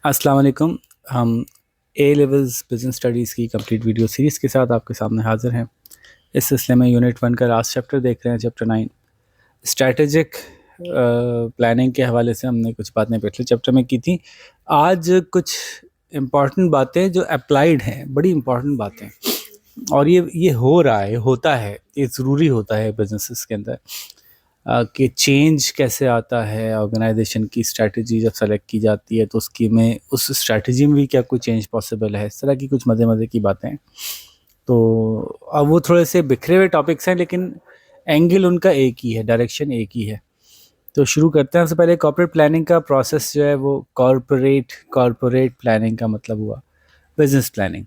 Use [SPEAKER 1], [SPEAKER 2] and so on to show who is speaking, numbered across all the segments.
[SPEAKER 1] अस्सलाम वालेकुम। हम ए लेवल्स बिजनेस स्टडीज़ की कंप्लीट वीडियो सीरीज़ के साथ आपके सामने हाजिर हैं। इस सिलसिले में यूनिट 1 का लास्ट चैप्टर देख रहे हैं, चैप्टर 9 स्ट्रैटेजिक प्लानिंग के हवाले से हमने कुछ बातें पिछले चैप्टर में की थी। आज कुछ इम्पॉर्टेंट बातें जो अप्लाइड हैं, बड़ी इम्पॉर्टेंट बातें, और ये हो रहा है, होता है, ये ज़रूरी होता है बिजनेसेस के अंदर कि चेंज कैसे आता है। ऑर्गेनाइजेशन की स्ट्रैटेजी जब सेलेक्ट की जाती है तो उसकी में उस स्ट्रैटेजी में भी क्या कोई चेंज पॉसिबल है, इस तरह की कुछ मज़े मज़े की बातें हैं। तो अब वो थोड़े से बिखरे हुए टॉपिक्स हैं, लेकिन एंगल उनका एक ही है, डायरेक्शन एक ही है। तो शुरू करते हैं। सबसे पहले कॉर्पोरेट प्लानिंग का प्रोसेस जो है वो कॉर्पोरेट प्लानिंग का मतलब हुआ बिजनेस प्लानिंग।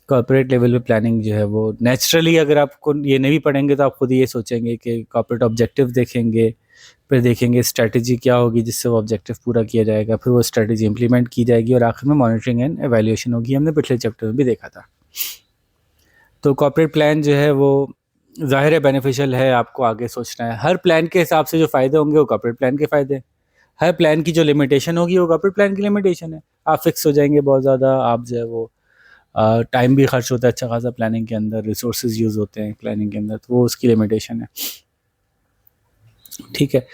[SPEAKER 1] कॉर्पोरेट लेवल पे प्लानिंग जो है वो नेचुरली, अगर आपको ये नहीं भी पढ़ेंगे तो आप खुद ये सोचेंगे कि कॉर्पोरेट ऑब्जेक्टिव देखेंगे, फिर देखेंगे स्ट्रैटेजी क्या होगी जिससे वो ऑब्जेक्टिव पूरा किया जाएगा, फिर वो स्ट्रैटेजी इंप्लीमेंट की जाएगी और आखिर में मॉनिटरिंग एंड एवेल्यूएशन होगी। हमने पिछले चैप्टर में भी देखा था। तो कॉर्पोरेट प्लान जो है वो ज़ाहिर है बेनिफिशियल है, आपको आगे सोचना है। हर प्लान के हिसाब से जो फ़ायदे होंगे वो कॉर्पोरेट प्लान के फ़ायदे, हर प्लान की जो लिमिटेशन होगी वो कॉर्पोरेट प्लान की लिमिटेशन है। आप फिक्स हो जाएंगे बहुत ज़्यादा, आप जो है वो टाइम भी खर्च होता है अच्छा खासा प्लानिंग के अंदर, रिसोर्सेज यूज़ होते हैं प्लानिंग के अंदर, तो वो उसकी लिमिटेशन है। ठीक है।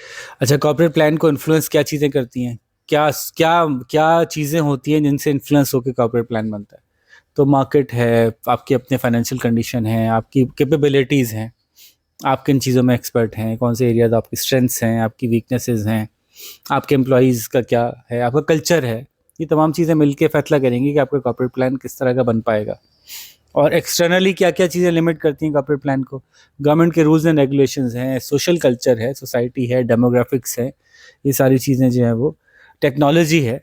[SPEAKER 1] अच्छा, कॉर्पोरेट प्लान को इन्फ्लुएंस क्या चीज़ें करती हैं, क्या क्या क्या चीज़ें होती हैं जिनसे इन्फ्लुएंस होकर कॉर्पोरेट प्लान बनता है? तो मार्केट है, आपकी अपने फाइनेंशियल कंडीशन है, आपकी कैपेबिलिटीज़ हैं, आप किन चीज़ों में एक्सपर्ट हैं, कौन से एरियाज आपकी स्ट्रेंथ्स हैं, आपकी वीकनेसेस हैं, आपके एम्प्लॉयज़ का क्या है, आपका कल्चर है। ये तमाम चीज़ें मिलके फैसला करेंगी कि आपका कॉर्पोरेट प्लान किस तरह का बन पाएगा। और एक्सटर्नली क्या क्या चीज़ें लिमिट करती हैं कॉर्पोरेट प्लान को? गवर्नमेंट के रूल्स एंड रेगुलेशंस हैं, सोशल कल्चर है, सोसाइटी है, डेमोग्राफिक्स है, ये सारी चीज़ें जो हैं वो, टेक्नोलॉजी है,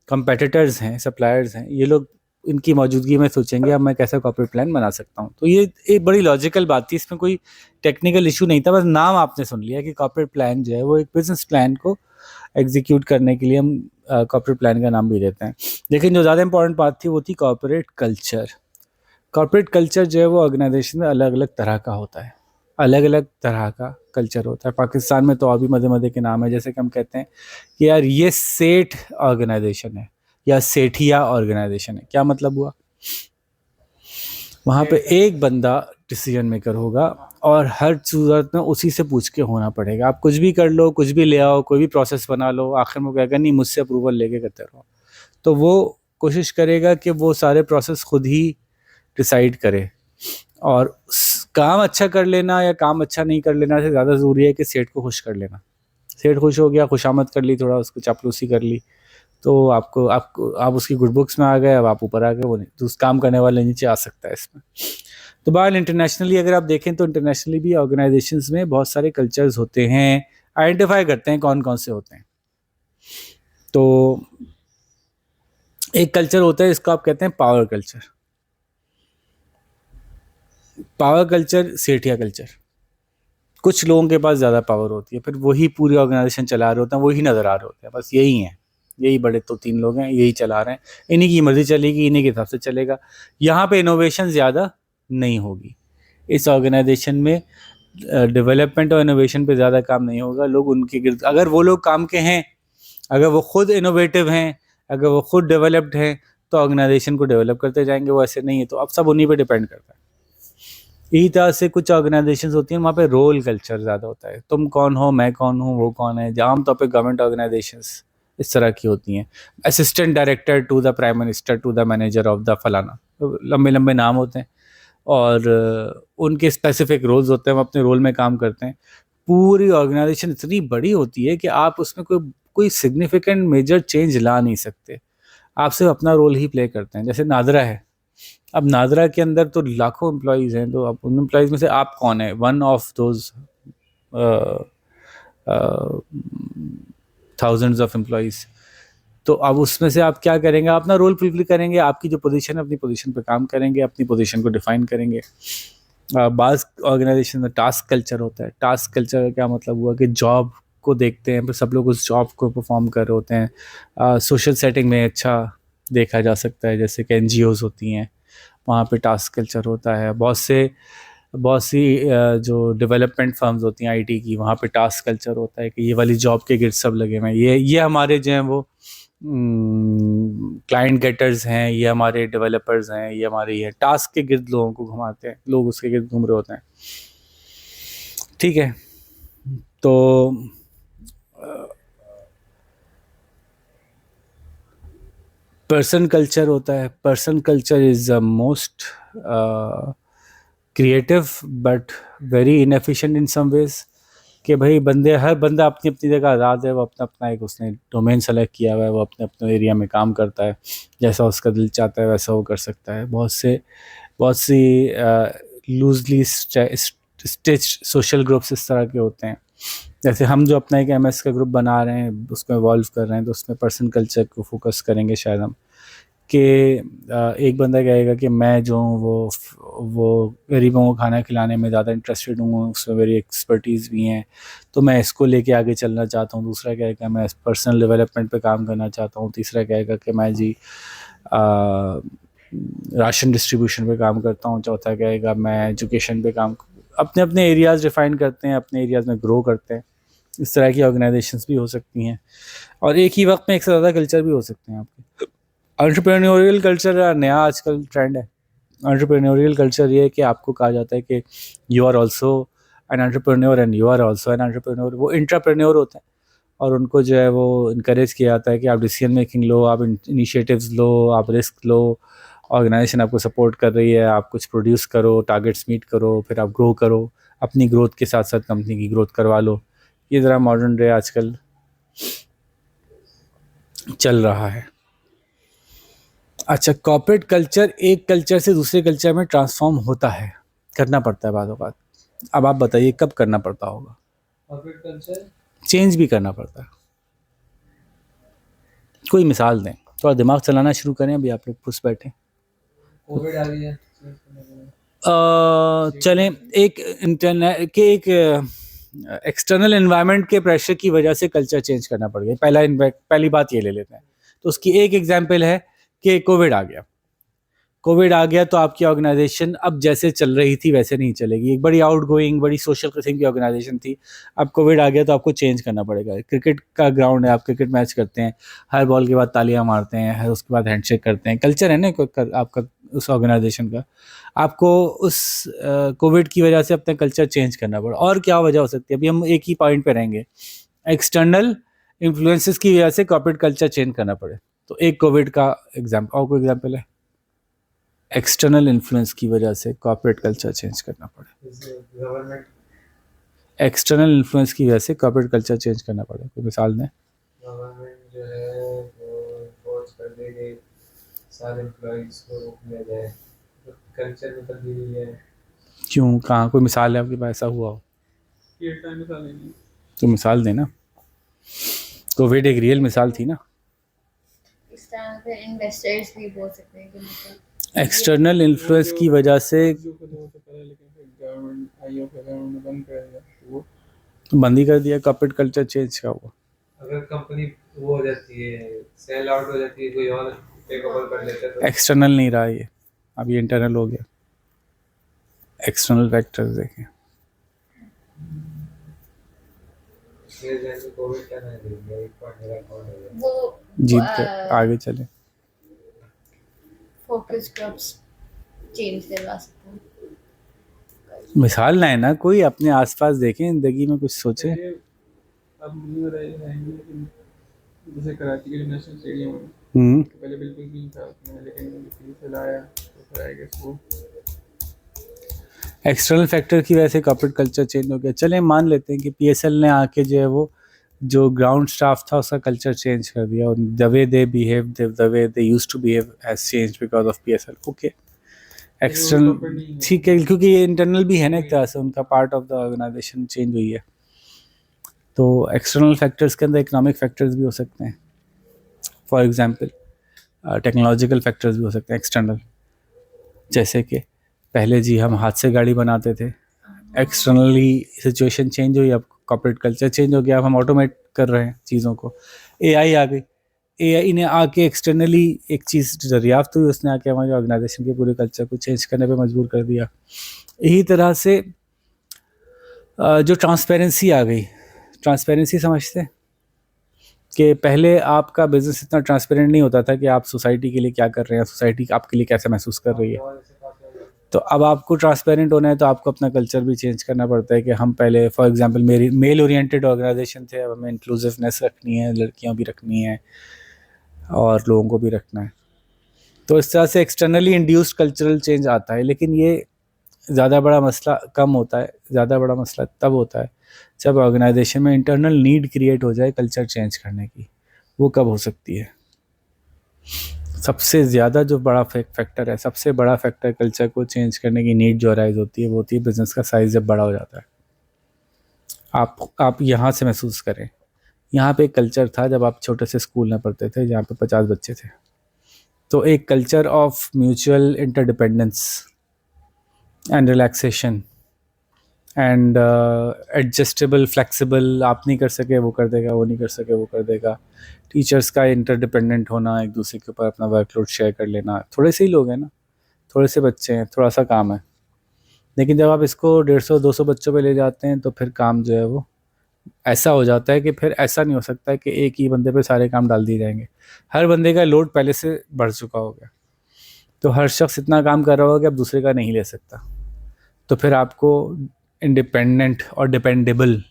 [SPEAKER 1] कंपेटिटर्स हैं, सप्लायर्स हैं, ये लोग इनकी मौजूदगी में सोचेंगे अब मैं कैसा कॉर्पोरेट प्लान बना सकता हूँ। तो ये एक बड़ी लॉजिकल बात थी, इसमें कोई टेक्निकल इशू नहीं था, बस नाम आपने सुन लिया कि कॉर्पोरेट प्लान जो है वो एक बिजनेस प्लान को एग्जीक्यूट करने के लिए हम कॉर्पोरेट प्लान का नाम भी देते हैं। लेकिन जो ज़्यादा इंपॉर्टेंट बात थी वो थी कॉर्पोरेट कल्चर। कॉर्पोरेट कल्चर जो है वो ऑर्गेनाइजेशन में अलग अलग तरह का होता है, अलग अलग तरह का कल्चर होता है। पाकिस्तान में तो और भी मज़े मज़े के नाम है, जैसे कि हम कहते हैं कि यार ये सेठ ऑर्गेनाइजेशन है या सेठिया ऑर्गेनाइजेशन है। क्या मतलब हुआ? वहाँ पे एक बंदा डिसीजन मेकर होगा और हर सूरत में उसी से पूछ के होना पड़ेगा। आप कुछ भी कर लो, कुछ भी ले आओ, कोई भी प्रोसेस बना लो, आखिर में वो कहेगा नहीं मुझसे अप्रूवल लेके करते रहो। तो वो कोशिश करेगा कि वो सारे प्रोसेस खुद ही डिसाइड करे, और काम अच्छा कर लेना या काम अच्छा नहीं कर लेना से ज़्यादा ज़रूरी है कि सेठ को खुश कर लेना। सेठ खुश हो गया, खुशामद कर ली, थोड़ा उसको चापलूसी कर ली, तो आप उसकी गुड बुक्स में आ गए, अब आप ऊपर आ गए, वो नहीं तो उस काम करने वाले नीचे आ सकता है इसमें। तो बाहर इंटरनेशनली अगर आप देखें तो इंटरनेशनली भी ऑर्गेनाइजेशंस में बहुत सारे कल्चर्स होते हैं, आइडेंटिफाई करते हैं कौन कौन से होते हैं। तो एक कल्चर होता है इसको आप कहते हैं power culture. Power culture Sethia culture, कुछ लोगों के पास ज़्यादा पावर होती है, फिर वही पूरी ऑर्गेनाइजेशन चला रहे होते हैं, वही नज़र आ रहे होते हैं, बस यही हैं, यही बड़े तो 3 लोग हैं, यही चला रहे हैं, इन्हीं की मर्जी चलेगी, इन्हीं के हिसाब से चलेगा। यहाँ पे इनोवेशन ज़्यादा नहीं होगी इस ऑर्गेनाइजेशन में। डेवलपमेंट और इनोवेशन पे ज़्यादा काम नहीं होगा। लोग उनके गिर्द, अगर वो लोग काम के हैं, अगर वो खुद इनोवेटिव हैं, अगर वो खुद डेवलप्ड हैं, तो ऑर्गेनाइजेशन को डेवलप करते जाएंगे। वो ऐसे नहीं है, तो अब सब उन्हीं पे डिपेंड करता है। यही तरह से कुछ ऑर्गेनाइजेशंस होती हैं, वहाँ पे रोल कल्चर ज़्यादा होता है, तुम कौन हो, मैं कौन हूँ, वो कौन है। आमतौर पे गवर्नमेंट ऑर्गेनाइजेशंस इस तरह की होती हैं, assistant director to the prime minister to the manager of the फलाना, तो लंबे लंबे नाम होते हैं और उनके स्पेसिफिक रोल्स होते हैं, वो अपने रोल में काम करते हैं। पूरी ऑर्गेनाइजेशन इतनी बड़ी होती है कि आप उसमें कोई कोई सिग्निफिकेंट मेजर चेंज ला नहीं सकते, आप सिर्फ अपना रोल ही प्ले करते हैं। जैसे नादरा है, अब नादरा के अंदर तो लाखों एम्प्लॉयज़ हैं, तो अब उन एम्प्लॉयज़ में से आप कौन है? One of those thousands of employees. तो अब उसमें से आप क्या करेंगे? अपना रोल फुलफिल करेंगे, आपकी जो पोजीशन है अपनी पोजीशन पे काम करेंगे, अपनी पोजीशन को डिफाइन करेंगे। बाज़ ऑर्गेनाइजेशन में टास्क कल्चर होता है। टास्क कल्चर का क्या मतलब हुआ कि जॉब को देखते हैं, फिर सब लोग उस जॉब को परफॉर्म कर रहे होते हैं। सोशल सेटिंग में अच्छा देखा जा सकता है, जैसे कि एनजीओज़ होती हैं, वहाँ पे टास्क कल्चर होता है। बहुत सी जो डेवलपमेंट फर्म्स होती हैं आईटी की, वहाँ पे टास्क कल्चर होता है कि ये वाली जॉब के गिर्द सब लगे हुए हैं, ये हमारे जो हैं वो क्लाइंट गेटर्स हैं, ये हमारे डेवलपर्स हैं, ये हमारे ये टास्क के गिर्द लोगों को घुमाते हैं, लोग उसके गिर्द घूम रहे होते हैं। ठीक है, तो पर्सन कल्चर होता है। Person culture is the most creative but very inefficient in some ways, कि भाई हर बंदा अपनी अपनी जगह आज़ाद है, वो अपना अपना एक उसने डोमेन सेलेक्ट किया हुआ है, वो अपने अपने एरिया में काम करता है, जैसा उसका दिल चाहता है वैसा वो कर सकता है। बहुत सी लूजली स्टिच सोशल ग्रुप्स इस तरह के होते हैं। जैसे हम जो अपना एक एमएस का ग्रुप बना रहे हैं, उसको इवॉल्व कर रहे हैं, तो उसमें पर्सन कल्चर को फोकस करेंगे शायद हम, कि एक बंदा कहेगा कि मैं जो हूँ वो गरीबों को खाना खिलाने में ज़्यादा इंटरेस्टेड हूँ, उसमें मेरी एक्सपर्टीज़ भी हैं, तो मैं इसको लेके आगे चलना चाहता हूँ। दूसरा कहेगा मैं पर्सनल डेवलपमेंट पे काम करना चाहता हूँ। तीसरा कहेगा कि मैं जी राशन डिस्ट्रीब्यूशन पे काम करता हूँ। चौथा कहेगा मैं एजुकेशन पे काम, अपने अपने एरियाज़ डिफ़ाइन करते हैं, अपने एरियाज़ में ग्रो करते हैं। इस तरह की ऑर्गेनाइजेशंस भी हो सकती हैं, और एक ही वक्त में एक से ज़्यादा कल्चर भी हो सकते हैं आपके। एंटरप्रेन्योरियल कल्चर नया आजकल ट्रेंड है। एंटरप्रेन्योरियल कल्चर ये है कि आपको कहा जाता है कि you are also an entrepreneur and you are also an entrepreneur. वो इंट्राप्रेन्योर होते हैं, और उनको जो है वो इनकरेज किया जाता है कि आप डिसीजन मेकिंग लो, आप इनिशिएटिव्स लो, आप रिस्क लो, ऑर्गेनाइजेशन आपको सपोर्ट कर रही है, आप कुछ प्रोड्यूस करो, टारगेट्स मीट करो, फिर आप ग्रो करो, अपनी ग्रोथ के साथ साथ कंपनी की ग्रोथ करवा लो। ये ज़रा मॉडर्न डे आजकल चल रहा है। अच्छा, कॉर्पोरेट कल्चर एक कल्चर से दूसरे कल्चर में ट्रांसफॉर्म होता है, करना पड़ता है बातों बात। अब आप बताइए कब करना पड़ता होगा? कॉर्पोरेट कल्चर चेंज भी करना पड़ता है। कोई मिसाल दें, थोड़ा दिमाग चलाना शुरू करें, अभी आप लोग फुस बैठे। कोविड आ गई है, चलें, एक इंटरनेट के एक एक्सटर्नल एनवायरनमेंट के प्रेशर की वजह से कल्चर चेंज करना पड़ गया। पहली बात ये ले लेते हैं, तो उसकी एक एग्जांपल है कि कोविड आ गया। कोविड आ गया तो आपकी ऑर्गेनाइजेशन अब जैसे चल रही थी वैसे नहीं चलेगी। एक बड़ी आउटगोइंग, बड़ी सोशल किस्म की ऑर्गेनाइजेशन थी, अब कोविड आ गया तो आपको चेंज करना पड़ेगा। क्रिकेट का ग्राउंड है, आप क्रिकेट मैच करते हैं, हर बॉल के बाद तालियां मारते हैं, हर उसके बाद हैंडशेक करते हैं, कल्चर है ना आपका उस ऑर्गेनाइजेशन का। आपको उस कोविड की वजह से अपना कल्चर चेंज करना पड़ा। और क्या वजह हो सकती है? अभी हम एक ही पॉइंट पे रहेंगे, एक्सटर्नल इन्फ्लुएंसेस की वजह से कॉर्पोरेट कल्चर चेंज करना पड़े, तो एक कोविड का एग्जाम्पल। और कोई एग्जाम्पल है? एक्सटर्नल इन्फ्लुएंस की वजह से कॉर्पोरेट कल्चर चेंज करना पड़े। एक्सटर्नल इन्फ्लुएंस की वजह से कॉर्पोरेट कल्चर चेंज करना पड़े, कोई मिसाल दें। गवर्नमेंट जो है वो फोर्स कर देगी सारे एम्प्लॉइज को रोकने जाए, तो कल्चर में तब्दीली है। क्यों, कहाँ, कोई मिसाल है आपके पास ऐसा हुआ हो? ये टाइम मिसाल नहीं, तो मिसाल देना। कोविड एक रियल मिसाल थी ना।
[SPEAKER 2] इस तरह पे इन्वेस्टर्स भी बोल सकते हैं कि मतलब
[SPEAKER 1] एक्सटर्नल इन्फ्लुएंस की वजह से बंद ही कर दिया। कॉर्पोरेट कल्चर चेंज का हुआ। अगर कंपनी वो हो जाती है, सेल आउट हो जाती है, कोई और टेक ओवर कर लेता है, तो एक्सटर्नल नहीं रहा ये, अब ये इंटरनल हो गया। एक्सटर्नल फैक्टर्स देखें।
[SPEAKER 2] वो
[SPEAKER 1] जीत कर आगे चले।
[SPEAKER 2] फोकस ग्रुप्स चेंज करवा सकते हैं।
[SPEAKER 1] मिसाल ना है ना, कोई अपने आसपास देखें, जिंदगी में कुछ सोचे।
[SPEAKER 3] अब जैसे कराची के नेशनल स्टेडियम पहले बिल्कुल नहीं था उसमें, लेकिन फिर लाया तो फिर आई गेस वो
[SPEAKER 1] एक्सटर्नल फैक्टर की वजह से कॉर्पोरेट कल्चर चेंज हो गया। चलें मान लेते हैं कि पीएसएल ने आके जो है वो जो ग्राउंड स्टाफ था उसका कल्चर चेंज कर दिया, और the way they behave, the way they used to behave has changed because of PSL. Okay, external ठीक है, क्योंकि ये इंटरनल भी है ना एक तरह से, उनका part of the organisation change हुई है। तो एक्सटर्नल फैक्टर्स के अंदर इकोनॉमिक फैक्टर्स भी हो सकते हैं, फॉर एग्जांपल टेक्नोलॉजिकल फैक्टर्स भी हो सकते हैं एक्सटर्नल। जैसे कि पहले जी हम हाथ से गाड़ी बनाते थे, एक्सटर्नली सिचुएशन चेंज हुई, अब कॉर्पोरेट कल्चर चेंज हो गया, अब हम ऑटोमेट कर रहे हैं चीज़ों को। एआई आ गई, एआई ने आके एक्सटर्नली एक चीज़ दरियाफ्त हुई, उसने आके हमारे ऑर्गेनाइजेशन के पूरे कल्चर को चेंज करने पे मजबूर कर दिया। यही तरह से जो ट्रांसपेरेंसी आ गई, ट्रांसपेरेंसी समझते हैं? कि पहले आपका बिजनेस इतना ट्रांसपेरेंट नहीं होता था कि आप सोसाइटी के लिए क्या कर रहे हैं, सोसाइटी आपके लिए कैसा महसूस कर रही है। तो अब आपको ट्रांसपेरेंट होना है तो आपको अपना कल्चर भी चेंज करना पड़ता है कि हम पहले फॉर एग्जांपल मेरी मेल ओरिएंटेड ऑर्गेनाइजेशन थे, अब हमें इंक्लूसिवनेस रखनी है, लड़कियां भी रखनी है और लोगों को भी रखना है। तो इस तरह से एक्सटर्नली इंड्यूस्ड कल्चरल चेंज आता है, लेकिन ये ज़्यादा बड़ा मसला कम होता है, ज़्यादा बड़ा मसला तब होता है जब ऑर्गेनाइजेशन में इंटरनल नीड क्रिएट हो जाए कल्चर चेंज करने की। वो कब हो सकती है? सबसे ज़्यादा जो बड़ा फैक्टर है, सबसे बड़ा फैक्टर कल्चर को चेंज करने की नीड जो अराइज होती है वो होती है बिजनेस का साइज़ जब बड़ा हो जाता है। आप यहाँ से महसूस करें, यहाँ पे एक कल्चर था जब आप छोटे से स्कूल में पढ़ते थे जहाँ पे 50 बच्चे थे, तो एक culture of mutual interdependence and relaxation and adjustable flexible, आप नहीं कर सके वो कर देगा, वो नहीं कर सके वो कर देगा। टीचर्स का इंटरडिपेंडेंट होना, एक दूसरे के ऊपर अपना वर्कलोड शेयर कर लेना। थोड़े से ही लोग हैं ना, थोड़े से बच्चे हैं, थोड़ा सा काम है, लेकिन जब आप इसको 150-200 बच्चों पे ले जाते हैं तो फिर काम जो है वो ऐसा हो जाता है कि फिर ऐसा नहीं हो सकता है कि एक ही बंदे पे सारे काम डाल दिए जाएंगे। हर बंदे का लोड पहले से बढ़ चुका होगा, तो हर शख्स इतना काम कर रहा होगा कि अब दूसरे का नहीं ले सकता। तो फिर आपको इंडिपेंडेंट और डिपेंडेबल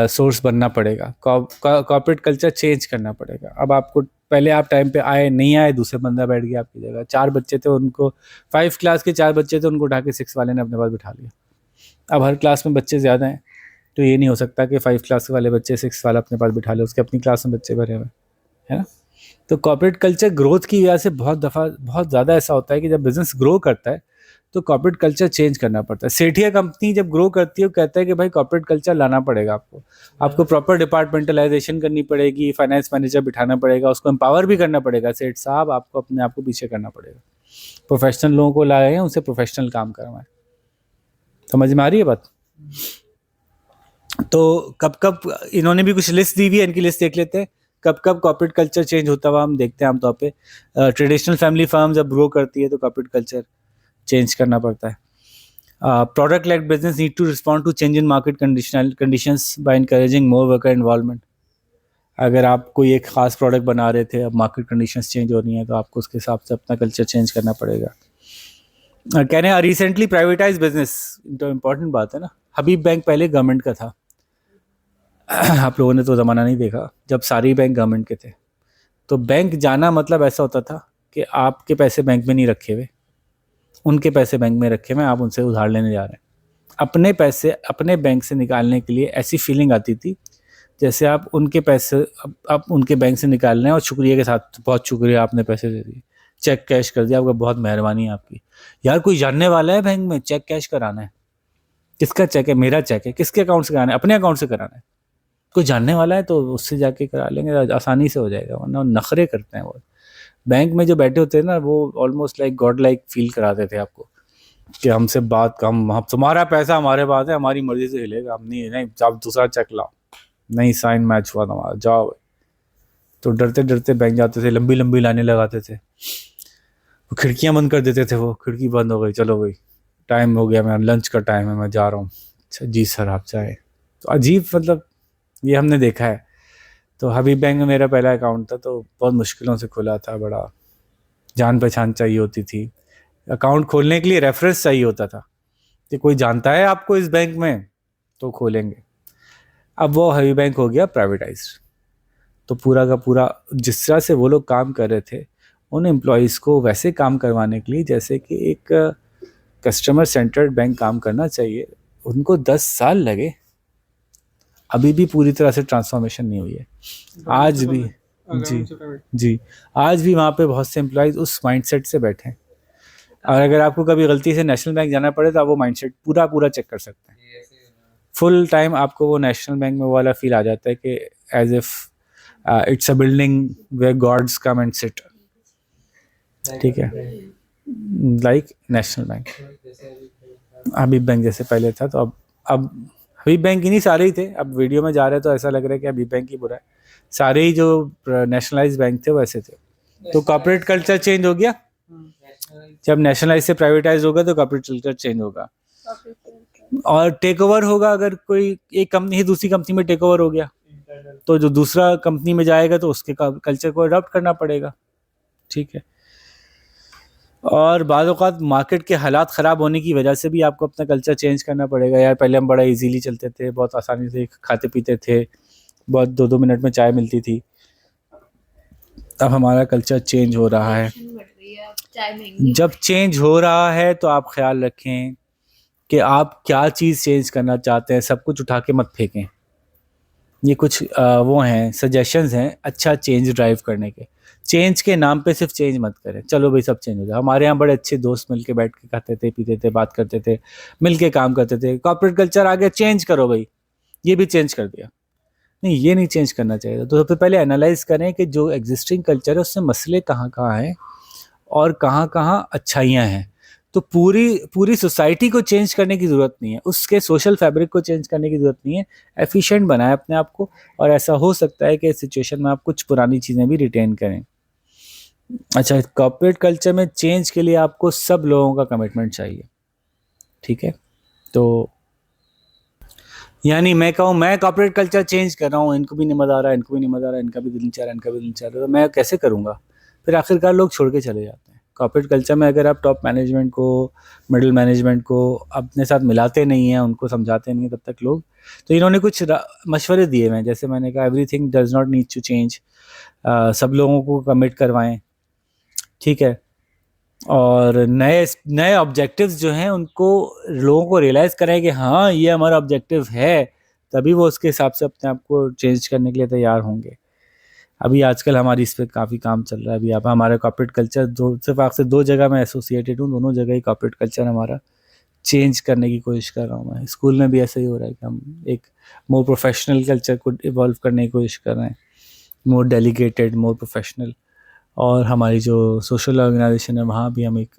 [SPEAKER 1] सोर्स बनना पड़ेगा, कॉर्पोरेट कल्चर चेंज करना पड़ेगा। अब आपको पहले आप टाइम पे आए, नहीं आए, दूसरे बंदा बैठ गया आपकी जगह। 4 बच्चे थे उनको, 5 क्लास के 4 बच्चे थे, उनको उठा के 6 वाले ने अपने पास बिठा लिया। अब हर क्लास में बच्चे ज़्यादा हैं, तो ये नहीं हो सकता कि 5 क्लास वाले बच्चे 6 वाला अपने पास बिठा ले, उसके अपनी क्लास में बच्चे भरे हुए, है ना। तो कॉर्पोरेट कल्चर ग्रोथ की वजह से बहुत ज़्यादा ऐसा होता है कि जब बिजनेस ग्रो करता है तो कॉर्पोरेट कल्चर चेंज करना पड़ता है। सेठिया कंपनी जब ग्रो करती है वो कहता है कि भाई कॉर्पोरेट कल्चर लाना पड़ेगा आपको प्रॉपर डिपार्टमेंटलाइजेशन करनी पड़ेगी, फाइनेंस मैनेजर बिठाना पड़ेगा, उसको एम्पावर भी करना पड़ेगा। सेठ साहब, आपको अपने आप को पीछे करना पड़ेगा। प्रोफेशनल लोगों को लाए हैं, उनसे प्रोफेशनल काम करवाएं। समझ में आ रही है बात? तो कब कब इन्होंने भी कुछ लिस्ट दी हुई है, इनकी लिस्ट देख लेते हैं। कब कब कॉर्पोरेट कल्चर चेंज होता हुआ हम देखते हैं आमतौर पे। ट्रेडिशनल फैमिली फर्म जब ग्रो करती है तो कॉर्पोरेट कल्चर चेंज करना पड़ता है। Product led business need to respond to change in market conditions by encouraging more worker involvement. अगर आप कोई एक खास प्रोडक्ट बना रहे थे, अब मार्केट कंडीशंस चेंज हो रही हैं, तो आपको उसके हिसाब से अपना कल्चर चेंज करना पड़ेगा। कहने रिसेंटली प्राइवेटाइज बिजनेस, तो इम्पोर्टेंट बात है ना। हबीब बैंक पहले गवर्नमेंट का था। आप लोगों ने तो ज़माना नहीं देखा जब सारे बैंक गवर्नमेंट के थे। तो बैंक जाना मतलब ऐसा होता था कि आपके पैसे बैंक में नहीं रखे हुए, उनके पैसे बैंक में रखे हुए, आप उनसे उधार लेने जा रहे हैं। अपने पैसे अपने बैंक से निकालने के लिए ऐसी फीलिंग आती थी जैसे आप उनके पैसे आप उनके बैंक से निकाल रहे हैं और शुक्रिया के साथ, बहुत शुक्रिया आपने पैसे दे दिए, चेक कैश कर दिया, आपका बहुत मेहरबानी है आपकी। यार कोई जानने वाला है बैंक में? चेक कैश कराना है। किसका चेक है? मेरा चेक है। किसके अकाउंट से कराना है? अपने अकाउंट से कराना है। कोई जानने वाला है तो उससे जाके करा लेंगे, आसानी से हो जाएगा। वरना नखरे करते हैं वो बैंक में जो बैठे होते हैं ना, वो almost like God like feel कराते थे आपको कि हमसे बात कम, हम तुम्हारा पैसा हमारे पास है, हमारी मर्जी से हिलेगा, हम नहीं आप दूसरा चेक लाओ, नहीं साइन मैच हुआ तुम्हारा, जाओ। तो डरते डरते बैंक जाते थे, लंबी लंबी लाइनें लगाते थे, वो खिड़कियाँ बंद कर देते थे। वो खिड़की बंद हो गई, चलो भाई टाइम हो गया, मेरा लंच का टाइम है, मैं जा रहा हूँ। अच्छा जी सर आप जाए। तो अजीब, मतलब ये हमने देखा है। तो हबीब बैंक में मेरा पहला अकाउंट था, तो बहुत मुश्किलों से खुला था। बड़ा जान पहचान चाहिए होती थी। अकाउंट खोलने के लिए रेफरेंस चाहिए होता था कि कोई जानता है आपको इस बैंक में, तो खोलेंगे। अब वो हबीब बैंक हो गया प्राइवेटाइज्ड। तो पूरा का पूरा जिस तरह से वो लोग काम कर रहे थे, उन एम्प्लॉयज़ को वैसे काम करवाने के लिए जैसे कि एक कस्टमर सेंटर्ड बैंक काम करना चाहिए, उनको 10 साल लगे। अभी भी पूरी तरह से ट्रांसफॉर्मेशन नहीं हुई है। आज भी जी आज भी वहाँ पे बहुत से एम्प्लॉयज़ उस माइंडसेट से बैठे हैं। और अगर आपको कभी गलती से नेशनल बैंक जाना पड़े तो आप वो माइंडसेट पूरा चेक कर सकते हैं। फुल टाइम आपको वो नेशनल बैंक में वाला फील आ जाता है कि as if it's a building where gods come and sit. ठीक है, like national bank, Habib bank जैसे पहले था। तो अब हबीब बैंक ही नहीं, सारे ही थे। अब वीडियो में जा रहे तो ऐसा लग रहा है कि हबीब बैंक ही बुरा है। सारे ही जो नेशनलाइज बैंक थे वैसे थे। तो कॉर्पोरेट कल्चर चेंज हो गया। जब नेशनलाइज से प्राइवेटाइज होगा तो कॉर्पोरेट कल्चर चेंज होगा और टेक ओवर होगा। अगर कोई एक कंपनी ही दूसरी कंपनी में टेक ओवर हो गया, तो जो दूसरा कंपनी में जाएगा तो उसके कल्चर को अडॉप्ट करना पड़ेगा, ठीक है। और बाद औक़ात मार्केट के हालात ख़राब होने की वजह से भी आपको अपना कल्चर चेंज करना पड़ेगा। यार पहले हम बड़ा इजीली चलते थे, बहुत आसानी से खाते पीते थे, बहुत 2-2 मिनट में चाय मिलती थी। अब हमारा कल्चर चेंज हो रहा है।
[SPEAKER 2] बढ़ रही है, अब चाय महंगी
[SPEAKER 1] जब चेंज हो रहा है तो आप ख्याल रखें कि आप क्या चीज़ चेंज करना चाहते हैं। सब कुछ उठा के मत फेंकें। ये कुछ वो हैं सजेशंस हैं अच्छा चेंज ड्राइव करने के। चेंज के नाम पे सिर्फ चेंज मत करें, चलो भाई सब चेंज हो जाए। हमारे यहाँ बड़े अच्छे दोस्त मिलके बैठ के खाते थे, पीते थे, बात करते थे, मिलके काम करते थे। कॉर्पोरेट कल्चर आ गया, चेंज करो भाई, ये भी चेंज कर दिया। नहीं, ये नहीं चेंज करना चाहिए। तो सबसे पहले एनालाइज करें कि जो एग्जिस्टिंग कल्चर है उससे मसले कहाँ कहाँ हैं और कहाँ कहाँ अच्छाइयाँ हैं। तो पूरी सोसाइटी को चेंज करने की ज़रूरत नहीं है, उसके सोशल फैब्रिक को चेंज करने की ज़रूरत नहीं है। एफिशिएंट बनाएं अपने आप को, और ऐसा हो सकता है कि इस सिचुएशन में आप कुछ पुरानी चीज़ें भी रिटेन करें। अच्छा, कॉर्पोरेट कल्चर में चेंज के लिए आपको सब लोगों का कमिटमेंट चाहिए, ठीक है। तो यानी मैं कहूँ मैं कॉर्पोरेट कल्चर चेंज कर रहा हूँ, इनको भी नहीं मज़ा आ रहा है, इनको भी नहीं मज़ा आ रहा है, इनका भी दिल नहीं चाह रहा, इनका भी दिल नहीं चाह रहा, तो मैं कैसे करूँगा? फिर आखिरकार लोग छोड़ के चले जाते हैं। कॉर्पोरेट कल्चर में अगर आप टॉप मैनेजमेंट को, मिडिल मैनेजमेंट को अपने साथ मिलाते नहीं हैं, उनको समझाते नहीं हैं, तब तक लोग, तो इन्होंने कुछ मशवरे दिए हुए हैं। जैसे मैंने कहा, everything does not need to change. सब लोगों को कमिट करवाएं, ठीक है। और नए ऑब्जेक्टिव्स जो हैं उनको लोगों को रियलाइज़ कराएं कि हाँ ये हमारा ऑब्जेक्टिव है, तभी वो उसके हिसाब से अपने आप को चेंज करने के लिए तैयार होंगे। अभी आजकल हमारी इस पे काफ़ी काम चल रहा है। अभी आप हमारा कॉर्पोरेट कल्चर सिर्फ आपसे 2 जगह मैं एसोसिएटेड हूँ, दोनों जगह ही कॉर्पोरेट कल्चर हमारा चेंज करने की कोशिश कर रहा हूँ मैं। स्कूल में भी ऐसा ही हो रहा है कि हम एक मोर प्रोफेशनल कल्चर को इवॉल्व करने की कोशिश कर रहे हैं, मोर डेलीगेटेड, मोर प्रोफेशनल। और हमारी जो सोशल ऑर्गेनाइजेशन है वहाँ भी हम एक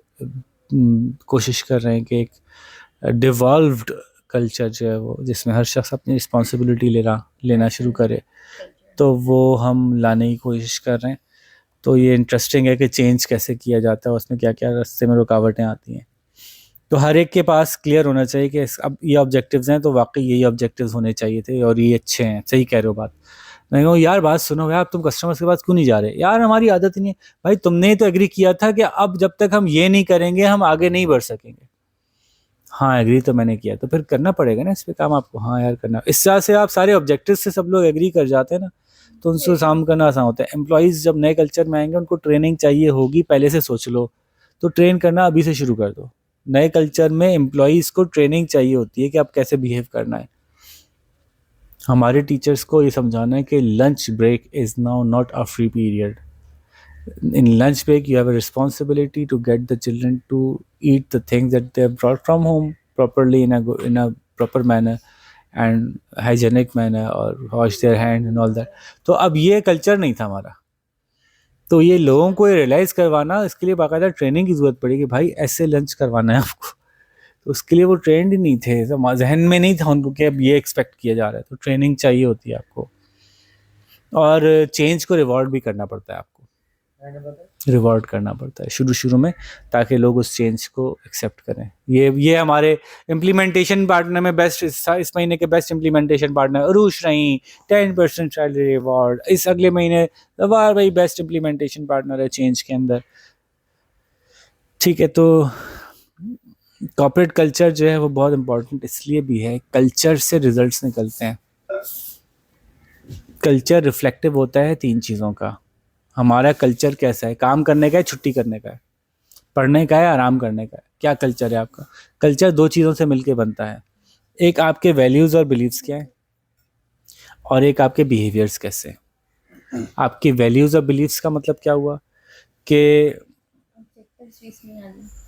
[SPEAKER 1] कोशिश कर रहे हैं कि एक डिवॉल्व्ड कल्चर जो है वो, जिसमें हर शख्स अपनी रिस्पॉन्सिबिलिटी लेना शुरू करे, तो वो हम लाने की कोशिश कर रहे हैं। तो ये इंटरेस्टिंग है कि चेंज कैसे किया जाता है, उसमें क्या क्या रास्ते में रुकावटें आती हैं। तो हर एक के पास क्लियर होना चाहिए कि अब ये ऑब्जेक्टिव्स हैं तो वाकई यही ऑब्जेक्टिव्स होने चाहिए थे और ये अच्छे हैं। सही कह रहे हो बात। मैं कहूँ यार बात सुनो यार, तुम कस्टमर्स के पास क्यों नहीं जा रहे? यार हमारी आदत ही नहीं है। भाई तुमने तो एग्री किया था कि अब जब तक हम ये नहीं करेंगे हम आगे नहीं बढ़ सकेंगे। हाँ एग्री तो मैंने किया, तो फिर करना पड़ेगा ना इस पे काम आपको। हाँ यार करना, इस तरह से आप सारे ऑब्जेक्टिव्स से सब लोग एग्री कर जाते हैं ना, तो उनसे काम करना आसान होता है। एम्प्लॉयज़ जब नए कल्चर में आएंगे उनको ट्रेनिंग चाहिए होगी, पहले से सोच लो। तो ट्रेन करना अभी से शुरू कर दो। नए कल्चर में एम्प्लॉयज़ को ट्रेनिंग चाहिए होती है कि आप कैसे बिहेव करना है। हमारे टीचर्स को ये समझाना है कि lunch break is now not a free period. In lunch break, you have a responsibility to get the children to eat the things that they have brought from home properly in a proper manner and hygienic manner, or wash their hands and all that. तो अब ये culture नहीं था हमारा, तो ये लोगों को ये रियलाइज़ करवाना, इसके लिए बाकायदा ट्रेनिंग की ज़रूरत पड़ी कि भाई ऐसे लंच करवाना है आपको। तो उसके लिए वो ट्रेंड ही नहीं थे, तो जहन में नहीं था उनको कि अब ये एक्सपेक्ट किया जा रहा है। तो ट्रेनिंग चाहिए होती है आपको, और चेंज को रिवॉर्ड भी करना पड़ता है आपको, रिवॉर्ड करना पड़ता है शुरू में, ताकि लोग उस चेंज को एक्सेप्ट करें। ये हमारे इम्प्लीमेंटेशन पार्टनर में बेस्ट, इस महीने के बेस्ट इम्प्लीमेंटेशन पार्टनर अरूश रही, 10% सैलरी रिवॉर्ड। इस अगले महीने वाह भाई बेस्ट इम्प्लीमेंटेशन पार्टनर है चेंज के अंदर, ठीक है। तो कॉर्पोरेट कल्चर जो है वो बहुत इंपॉर्टेंट इसलिए भी है, कल्चर से रिजल्ट्स निकलते हैं। कल्चर रिफ्लेक्टिव होता है 3 चीज़ों का। हमारा कल्चर कैसा है? काम करने का है, छुट्टी करने का है, पढ़ने का है, आराम करने का है? क्या कल्चर है आपका? कल्चर 2 चीज़ों से मिलके बनता है। एक आपके वैल्यूज़ और बिलीव्स क्या है, और एक आपके बिहेवियर्स कैसे। आपके वैल्यूज़ और बिलीव्स का मतलब क्या हुआ कि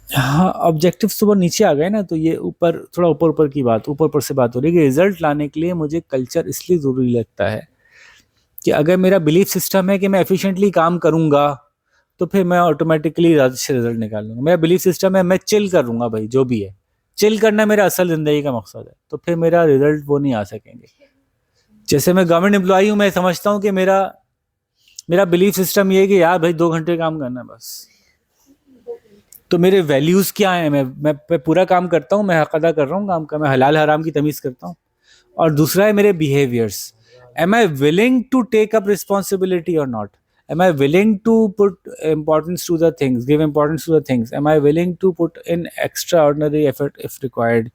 [SPEAKER 1] हाँ ऑब्जेक्टिव्स तो बहुत नीचे आ गए ना, तो ये ऊपर थोड़ा ऊपर की बात, ऊपर से बात हो रही है कि रिजल्ट लाने के लिए मुझे कल्चर इसलिए ज़रूरी लगता है कि अगर मेरा बिलीफ सिस्टम है कि मैं एफिशिएंटली काम करूंगा तो फिर मैं ऑटोमेटिकली अच्छे रिजल्ट निकाल लूँगा। मेरा बिलीफ सिस्टम है मैं चिल करूंगा, भाई जो भी है चिल करना मेरा असल ज़िंदगी का मकसद है, तो फिर मेरा रिजल्ट वो नहीं आ सकेंगे। जैसे मैं गवर्नमेंट एम्प्लॉई हूँ, मैं समझता हूँ कि मेरा बिलीफ सिस्टम ये है कि यार भाई 2 घंटे काम करना है बस। तो मेरे वैल्यूज़ क्या हैं? मैं पूरा काम करता हूँ, मैं हक अदा कर रहा हूँ काम का, मैं हलाल हराम की तमीज़ करता हूँ। और दूसरा है मेरे behaviours, am I willing to take up responsibility or not? Am I willing to put importance to the things, give importance to the things? Am I willing to put in extraordinary effort if required?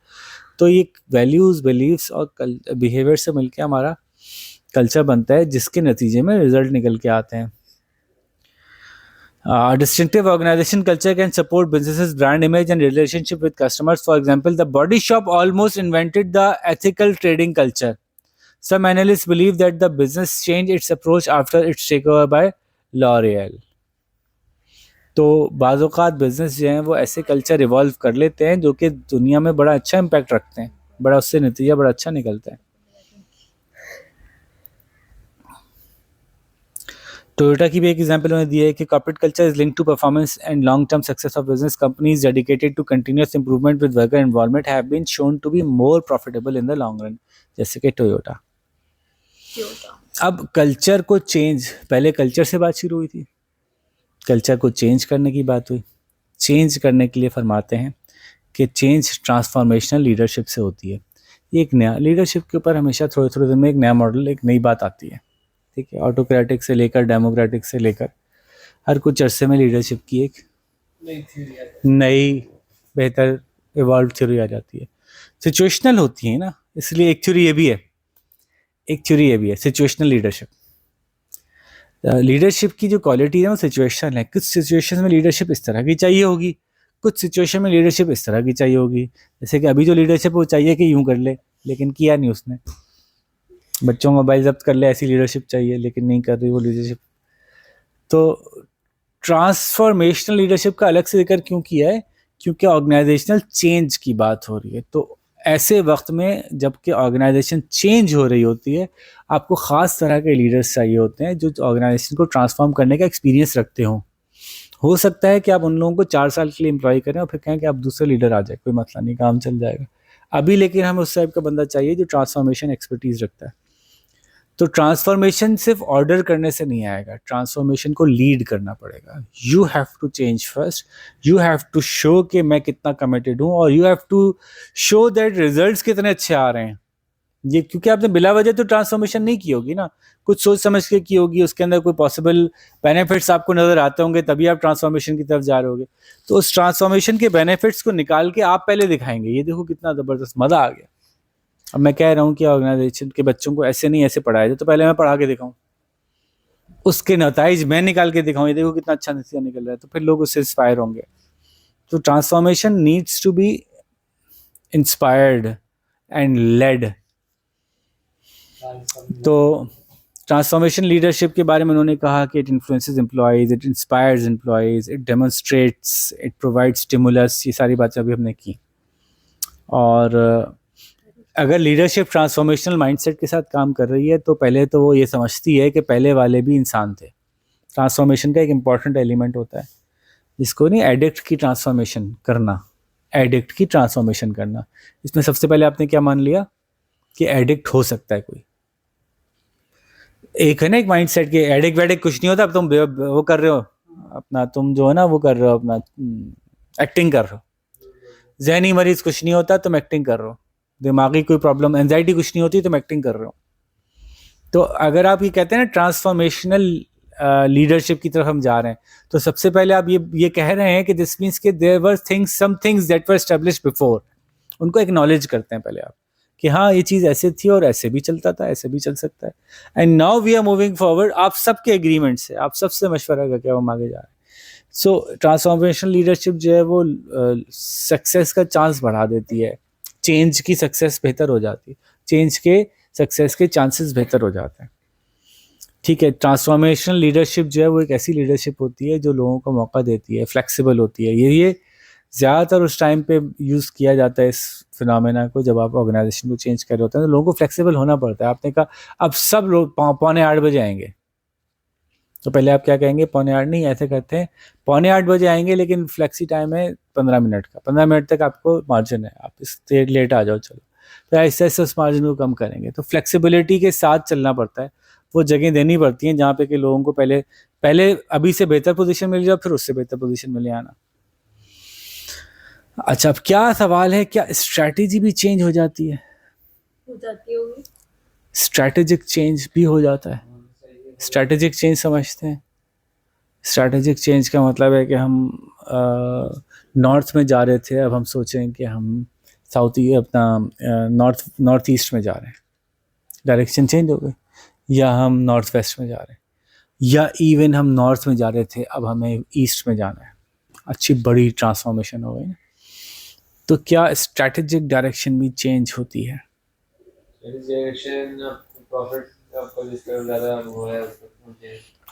[SPEAKER 1] तो ये values, beliefs और behaviour से मिलके हमारा culture बनता है, जिसके नतीजे में रिजल्ट निकल के आते हैं. Distinctive organization culture can support businesses' brand image and relationship with customers. For example, the Body Shop almost invented the ethical trading culture. Some analysts believe that the business changed its approach after its takeover by L'Oreal. तो बाज़ औक़ात business जो हैं वो ऐसे culture evolve कर लेते हैं जो कि दुनिया में बड़ा अच्छा इम्पैक्ट रखते हैं, बड़ा उससे नतीजा बड़ा अच्छा निकलता है. टोयोटा की भी एक एग्जांपल उन्होंने दिया है कि corporate culture is linked to performance and long term success of business. Companies dedicated to continuous improvement with worker involvement have been shown to be more profitable in the long run, जैसे कि Toyota. अब culture को change, पहले culture से बात शुरू हुई थी, कल्चर को चेंज करने की बात हुई. चेंज करने के लिए फरमाते हैं कि चेंज ट्रांसफॉर्मेशनल लीडरशिप से होती है. ये एक नया लीडरशिप के ऊपर हमेशा थोड़े थोड़े दिन में एक नया मॉडल, एक नई बात आती है. ठीक है, ऑटोक्रेटिक से लेकर डेमोक्रेटिक से लेकर हर कुछ अरसे में लीडरशिप की एक नई बेहतर इवॉल्व थ्योरी आ जाती है. सिचुएशनल होती है ना, इसलिए एक थ्योरी ये भी है, एक थ्योरी ये भी है, सिचुएशनल लीडरशिप. लीडरशिप की जो क्वालिटी है वो सिचुएशन है. कुछ सिचुएशन में लीडरशिप इस तरह की चाहिए होगी, कुछ सिचुएशन में लीडरशिप इस तरह की चाहिए होगी. जैसे कि अभी जो लीडरशिप वो चाहिए कि यूं कर ले, लेकिन किया नहीं उसने. बच्चों को मोबाइल जब्त कर ले, ऐसी लीडरशिप चाहिए, लेकिन नहीं कर रही वो लीडरशिप. तो ट्रांसफॉर्मेशनल लीडरशिप का अलग से जिक्र क्यों किया है? क्योंकि ऑर्गेनाइजेशनल चेंज की बात हो रही है. तो ऐसे वक्त में जबकि ऑर्गेनाइजेशन चेंज हो रही होती है, आपको ख़ास तरह के लीडर्स चाहिए होते हैं जो ऑर्गेनाइजेशन को ट्रांसफॉर्म करने का एक्सपीरियंस रखते हों. हो सकता है कि आप उन लोगों को 4 साल के लिए एम्प्लॉय करें और फिर कहें कि आप दूसरे लीडर आ जाए, कोई मसला नहीं, काम चल जाएगा. अभी लेकिन हमें उस टाइप का बंदा चाहिए जो ट्रांसफॉर्मेशन एक्सपर्टीज़ रखता है. तो ट्रांसफॉर्मेशन सिर्फ ऑर्डर करने से नहीं आएगा, ट्रांसफॉर्मेशन को लीड करना पड़ेगा. You have to change first, you have to show कि मैं कितना कमिटेड हूँ, और you have to show that results कितने अच्छे आ रहे हैं. ये क्योंकि आपने बिला वजह तो ट्रांसफॉर्मेशन नहीं की होगी ना, कुछ सोच समझ के की होगी, उसके अंदर कोई पॉसिबल बेनिफिट्स आपको नज़र आते होंगे, तभी आप ट्रांसफॉर्मेशन की तरफ जा रहे होगे. तो उस ट्रांसफॉर्मेशन के बेनिफिट्स को निकाल के आप पहले दिखाएंगे, ये देखो कितना ज़बरदस्त मज़ा आ गया. अब मैं कह रहा हूँ कि ऑर्गेनाइजेशन के बच्चों को ऐसे नहीं ऐसे पढ़ाया जाए, तो पहले मैं पढ़ा के दिखाऊं, उसके नताइज मैं निकाल के दिखाऊं, ये देखो कितना अच्छा नतीजा निकल रहा है, तो फिर लोग उससे इंस्पायर होंगे. तो transformation needs to be inspired and led. तो ट्रांसफॉर्मेशन लीडरशिप के बारे में उन्होंने कहा कि it influences employees, it inspires employees, it demonstrates, it provides stimulus. ये सारी बातें अभी हमने की. और अगर लीडरशिप ट्रांसफॉर्मेशनल माइंडसेट के साथ काम कर रही है तो पहले तो वो ये समझती है कि पहले वाले भी इंसान थे. ट्रांसफॉर्मेशन का एक इम्पॉर्टेंट एलिमेंट होता है जिसको नहीं, एडिक्ट की ट्रांसफॉर्मेशन करना. एडिक्ट की ट्रांसफॉर्मेशन करना, इसमें सबसे पहले आपने क्या मान लिया कि एडिक्ट हो सकता है कोई. एक है ना एक माइंडसेट के एडिक्ट वेडिक्ट कुछ नहीं होता. अब तुम वो कर रहे हो अपना, तुम जो है ना वो कर रहे हो अपना, एक्टिंग कर रहे हो. जहनी मरीज कुछ नहीं होता, तुम एक्टिंग कर रहे हो. दिमागी कोई प्रॉब्लम, एंजाइटी कुछ नहीं होती, तुम एक्टिंग कर रहे हो. तो अगर आप ये कहते हैं ना ट्रांसफॉर्मेशनल लीडरशिप की तरफ हम जा रहे हैं, तो सबसे पहले आप ये कह रहे हैं कि दिस मीन्स कि there were things, some things that were established before. उनको एक्नॉलेज करते हैं पहले आप कि हाँ ये चीज़ ऐसे थी और ऐसे भी चलता था, ऐसे भी चल सकता है. And now we are moving forward. आप सबके एग्रीमेंट से, आप सबसे मशवरा करके हम आगे जा रहे हैं. सो ट्रांसफॉर्मेशनल लीडरशिप जो है वो सक्सेस का चांस बढ़ा देती है. चेंज की सक्सेस बेहतर हो जाती है, चेंज के सक्सेस के चांसेस बेहतर हो जाते हैं. ठीक है, ट्रांसफॉर्मेशनल लीडरशिप जो है वो एक ऐसी लीडरशिप होती है जो लोगों को मौका देती है, फ्लेक्सिबल होती है. ये ज़्यादातर उस टाइम पे यूज़ किया जाता है इस फिनोमेना को जब आप ऑर्गेनाइजेशन को चेंज कर रहे होते हैं, तो लोगों को फ्लेक्सिबल होना पड़ता है. आपने कहा अब सब लोग 7:45 बजे आएंगे, तो पहले आप क्या कहेंगे? 7:45 नहीं, ऐसे करते हैं 7:45 बजे आएंगे लेकिन फ्लेक्सी टाइम है 15 मिनट का, 15 मिनट तक आपको मार्जिन है, आप इससे लेट आ जाओ चलो. तो ऐसे ऐसे उस मार्जिन को कम करेंगे. तो फ्लेक्सिबिलिटी के साथ चलना पड़ता है, वो जगह देनी पड़ती है जहाँ पे कि लोगों को पहले अभी से बेहतर पोजीशन मिल जाए, फिर उससे बेहतर पोजीशन में ले आना. अच्छा, अब क्या सवाल है, क्या स्ट्रैटेजी भी चेंज हो जाती है?
[SPEAKER 2] हो जाती होगी.
[SPEAKER 1] स्ट्रैटेजिक चेंज भी हो जाता है। स्ट्रैटेजिक चेंज समझते हैं? स्ट्रैटेजिक चेंज का मतलब है कि हम नॉर्थ में जा रहे थे, अब हम सोचें कि हम साउथ अपना नॉर्थ ईस्ट में जा रहे हैं, डायरेक्शन चेंज हो गई। या हम नॉर्थ वेस्ट में जा रहे हैं, या इवन हम नॉर्थ में जा रहे थे अब हमें ईस्ट में जाना है, अच्छी बड़ी ट्रांसफॉर्मेशन हो गई। तो क्या स्ट्रैटेजिक डायरेक्शन भी चेंज होती है?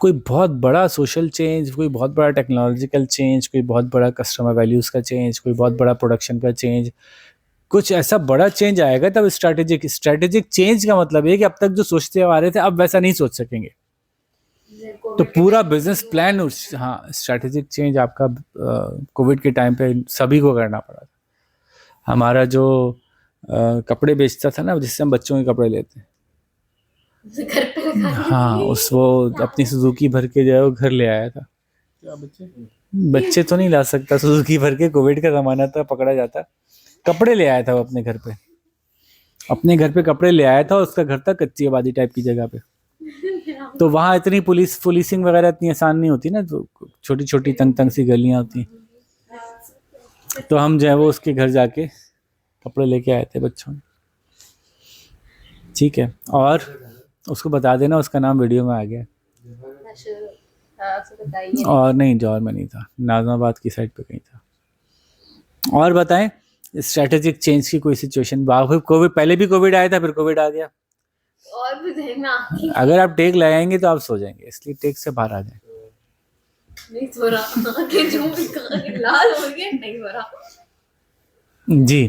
[SPEAKER 1] कोई बहुत बड़ा सोशल चेंज, कोई बहुत बड़ा टेक्नोलॉजिकल चेंज, कोई बहुत बड़ा कस्टमर वैल्यूज़ का चेंज, कोई बहुत बड़ा प्रोडक्शन का चेंज, कुछ ऐसा बड़ा चेंज आएगा तब स्ट्रैटेजिक चेंज का मतलब है कि अब तक जो सोचते आ रहे थे अब वैसा नहीं सोच सकेंगे। तो पूरा बिजनेस प्लान, हाँ, स्ट्रैटेजिक चेंज आपका कोविड के टाइम पे सभी को करना पड़ा था। हमारा जो कपड़े बेचता था ना, जिससे हम बच्चों के कपड़े लेते हैं,
[SPEAKER 2] घर पे लगा
[SPEAKER 1] हाँ, वो अपनी सुजुकी भर के जो है वो घर ले आया था।
[SPEAKER 3] क्या बच्चे?
[SPEAKER 1] बच्चे तो नहीं ला सकता सुजुकी भर के, कोविड का ज़माना था, पकड़ा जाता। कपड़े ले आया था वो अपने घर पे, अपने घर पे कपड़े ले आया था। उसका घर था कच्ची आबादी टाइप की जगह पे, तो वहाँ इतनी पुलिसिंग वगैरह इतनी आसान नहीं होती ना, तो छोटी छोटी तंग तंग सी गलियाँ होती। तो हम जो है वो उसके घर जाके कपड़े लेके आए थे बच्चों ने, ठीक है। और उसको बता देना, उसका नाम वीडियो में आ गया।
[SPEAKER 2] बताइए।
[SPEAKER 1] और नहीं, जौहर में नहीं था, नाजमाबाद की साइड पे कहीं था। और बताएं, स्ट्रैटेजिक चेंज की कोई सिचुएशन? कोविड, पहले भी कोविड आया था, फिर कोविड आ गया।
[SPEAKER 2] और भी देखना।
[SPEAKER 1] अगर आप टेक लगाएंगे तो आप सो जाएंगे, इसलिए टेक से बाहर आ जाए।
[SPEAKER 2] नहीं सो रहा, आंखें झूम के लाल हो गई, नहीं सो रहा
[SPEAKER 1] जी।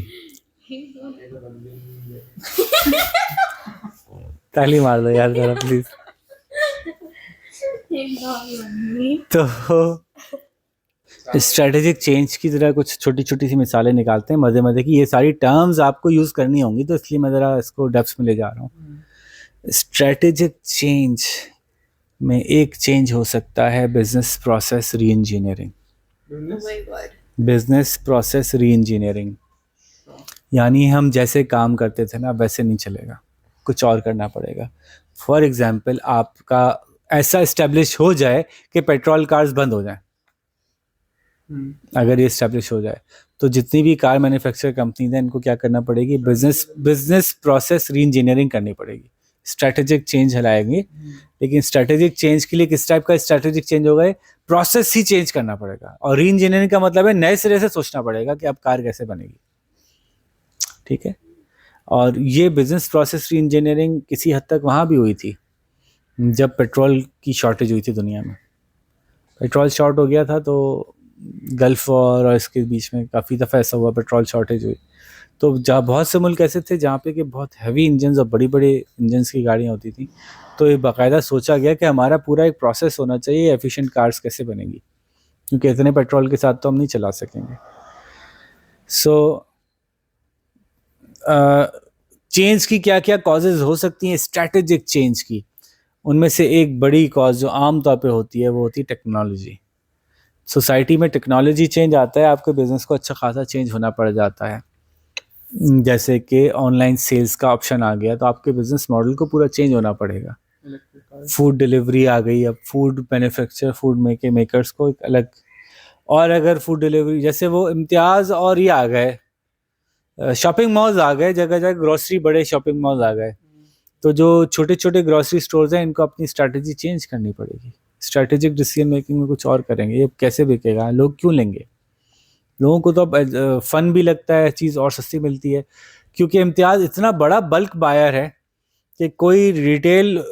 [SPEAKER 1] ताली मार दो यार जरा प्लीज। तो स्ट्रैटेजिक चेंज की जरा कुछ छोटी छोटी सी मिसालें निकालते हैं मजे मजे की। ये सारी टर्म्स आपको यूज करनी होंगी, तो इसलिए मैं जरा इसको डेप्थ में ले जा रहा हूँ। स्ट्रैटेजिक चेंज में एक चेंज हो सकता है बिजनेस प्रोसेस री इंजीनियरिंग। बिजनेस प्रोसेस री इंजीनियरिंग यानी हम जैसे काम करते थे ना वैसे नहीं चलेगा, कुछ और करना पड़ेगा। फॉर एग्जाम्पल, आपका ऐसा इस्टेब्लिश हो जाए कि पेट्रोल कार्स बंद हो जाएं। अगर ये इस्टेब्लिश हो जाए तो जितनी भी कार मैन्युफैक्चर कंपनीज हैं इनको क्या करना पड़ेगी? बिजनेस प्रोसेस री इंजीनियरिंग करनी पड़ेगी। स्ट्रैटेजिक चेंज लाएंगे, लेकिन स्ट्रैटेजिक चेंज के लिए किस टाइप का स्ट्रैटेजिक चेंज होगा? प्रोसेस ही चेंज करना पड़ेगा। और री इंजीनियरिंग का मतलब है नए सिरे से सोचना पड़ेगा कि अब कार कैसे बनेगी, ठीक है। और ये बिजनेस प्रोसेस री इंजीनियरिंग किसी हद तक वहाँ भी हुई थी जब पेट्रोल की शॉर्टेज हुई थी दुनिया में। पेट्रोल शॉर्ट हो गया था तो गल्फ वॉर और इसके बीच में काफ़ी दफ़ा ऐसा हुआ, पेट्रोल शॉर्टेज हुई। तो जहाँ बहुत से मुल्क ऐसे थे जहाँ पे कि बहुत हैवी इंजन्स और बड़ी बड़ी इंजन्स की गाड़ियाँ होती थी, तो ये बाकायदा सोचा गया कि हमारा पूरा एक प्रोसेस होना चाहिए, एफिशिएंट कार्स कैसे बनेगी, क्योंकि इतने पेट्रोल के साथ तो हम नहीं चला सकेंगे। सो चेंज की क्या क्या कॉजेज़ हो सकती हैं स्ट्रैटेजिक चेंज की? उनमें से एक बड़ी कॉज जो आम तौर पे होती है वो होती है टेक्नोलॉजी। सोसाइटी में टेक्नोलॉजी चेंज आता है, आपके बिजनेस को अच्छा खासा चेंज होना पड़ जाता है। जैसे कि ऑनलाइन सेल्स का ऑप्शन आ गया तो आपके बिजनेस मॉडल को पूरा चेंज होना पड़ेगा। फूड डिलीवरी आ गई, अब फूड मैन्युफैक्चर, फूड मेकर्स को एक अलग। और अगर फूड डिलीवरी जैसे वो इम्तियाज़ और ये आ गए, शॉपिंग मॉल्स आ गए, जगह जगह ग्रोसरी, बड़े शॉपिंग मॉल्स आ गए, तो जो छोटे छोटे ग्रोसरी स्टोर्स हैं इनको अपनी स्ट्रैटेजी चेंज करनी पड़ेगी। स्ट्रैटेजिक डिसीजन मेकिंग में कुछ और करेंगे, ये कैसे बिकेगा, लोग क्यों लेंगे? लोगों को तो अब फन भी लगता है, चीज़ और सस्ती मिलती है, क्योंकि इम्तियाज़ इतना बड़ा बल्क बायर है कि कोई रिटेल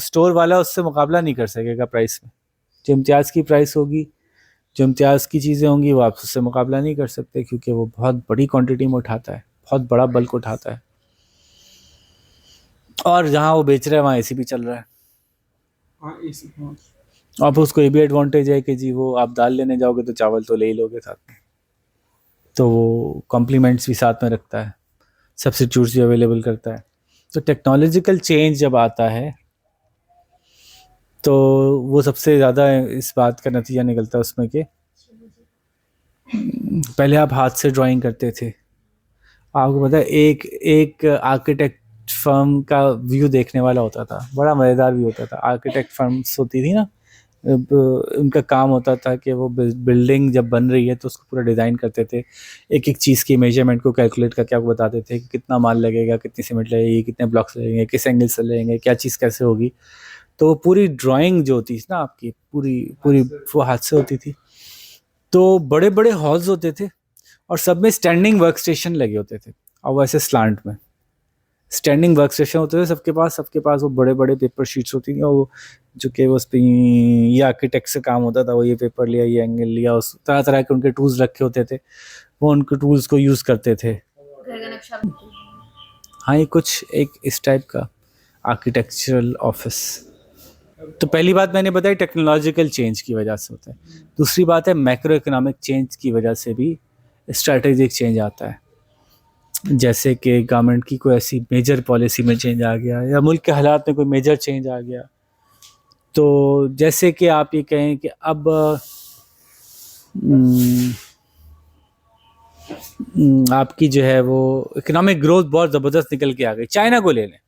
[SPEAKER 1] स्टोर वाला उससे मुकाबला नहीं कर सकेगा प्राइस में। जो इम्तियाज़ की प्राइस होगी, जो इम्तियाज़ की चीज़ें होंगी, वो आप उससे मुकाबला नहीं कर सकते, क्योंकि वो बहुत बड़ी क्वांटिटी में उठाता है, बहुत बड़ा बल्क उठाता है। और जहाँ वो बेच रहा है वहाँ एसी भी चल रहा है।
[SPEAKER 3] हाँ, एसी। हाँ,
[SPEAKER 1] अब उसको ये भी एडवांटेज है कि जी वो आप दाल लेने जाओगे तो चावल तो ले ही लोगे साथ में, तो वो कॉम्प्लीमेंट्स भी साथ में रखता है, सब्स्टिट्यूट्स भी अवेलेबल करता है। तो टेक्नोलॉजिकल चेंज जब आता है तो वो सबसे ज़्यादा इस बात का नतीजा निकलता है उसमें कि पहले आप हाथ से ड्राइंग करते थे। आपको पता है एक आर्किटेक्ट फर्म का व्यू देखने वाला होता था, बड़ा मज़ेदार व्यू होता था। आर्किटेक्ट फर्म्स होती थी ना, उनका काम होता था कि वो बिल्डिंग जब बन रही है तो उसको पूरा डिज़ाइन करते थे, एक एक चीज़ की मेजरमेंट को कैलकुलेट करके आपको बताते थे कि कितना माल लगेगा, कितनी सीमेंट लगेगी, कितने ब्लॉक्स लगेंगे, किस एंगल से लगेंगे, क्या चीज़ कैसे होगी। तो वो पूरी ड्राइंग जो होती थी ना आपकी, पूरी पूरी वो हाथ से होती थी। तो बड़े बड़े हॉल्स होते थे और सब में स्टैंडिंग वर्क स्टेशन लगे होते थे, और वैसे स्लांट में स्टैंडिंग वर्क स्टेशन होते थे सबके पास वो बड़े बड़े पेपर शीट्स होती थी, और वो जो कि उस पर ये आर्किटेक्ट से काम होता था, वो ये पेपर लिया, ये एंगल लिया, उस तरह तरह के उनके टूल्स रखे होते थे, वो उनके टूल्स को यूज़ करते थे।
[SPEAKER 2] घर का नक्शा बनती है।
[SPEAKER 1] हाँ, ये कुछ एक इस टाइप का आर्किटेक्चरल ऑफिस। तो पहली बात मैंने बताई टेक्नोलॉजिकल चेंज की वजह से होता है। दूसरी बात है मैक्रो इकोनॉमिक चेंज की वजह से भी स्ट्रैटेजिक चेंज आता है, जैसे कि गवर्नमेंट की कोई ऐसी मेजर पॉलिसी में चेंज आ गया, या मुल्क के हालात में कोई मेजर चेंज आ गया। तो जैसे कि आप ये कहें कि अब आपकी जो है वो इकोनॉमिक ग्रोथ बहुत ज़बरदस्त निकल के आ गई। चाइना को ले लें,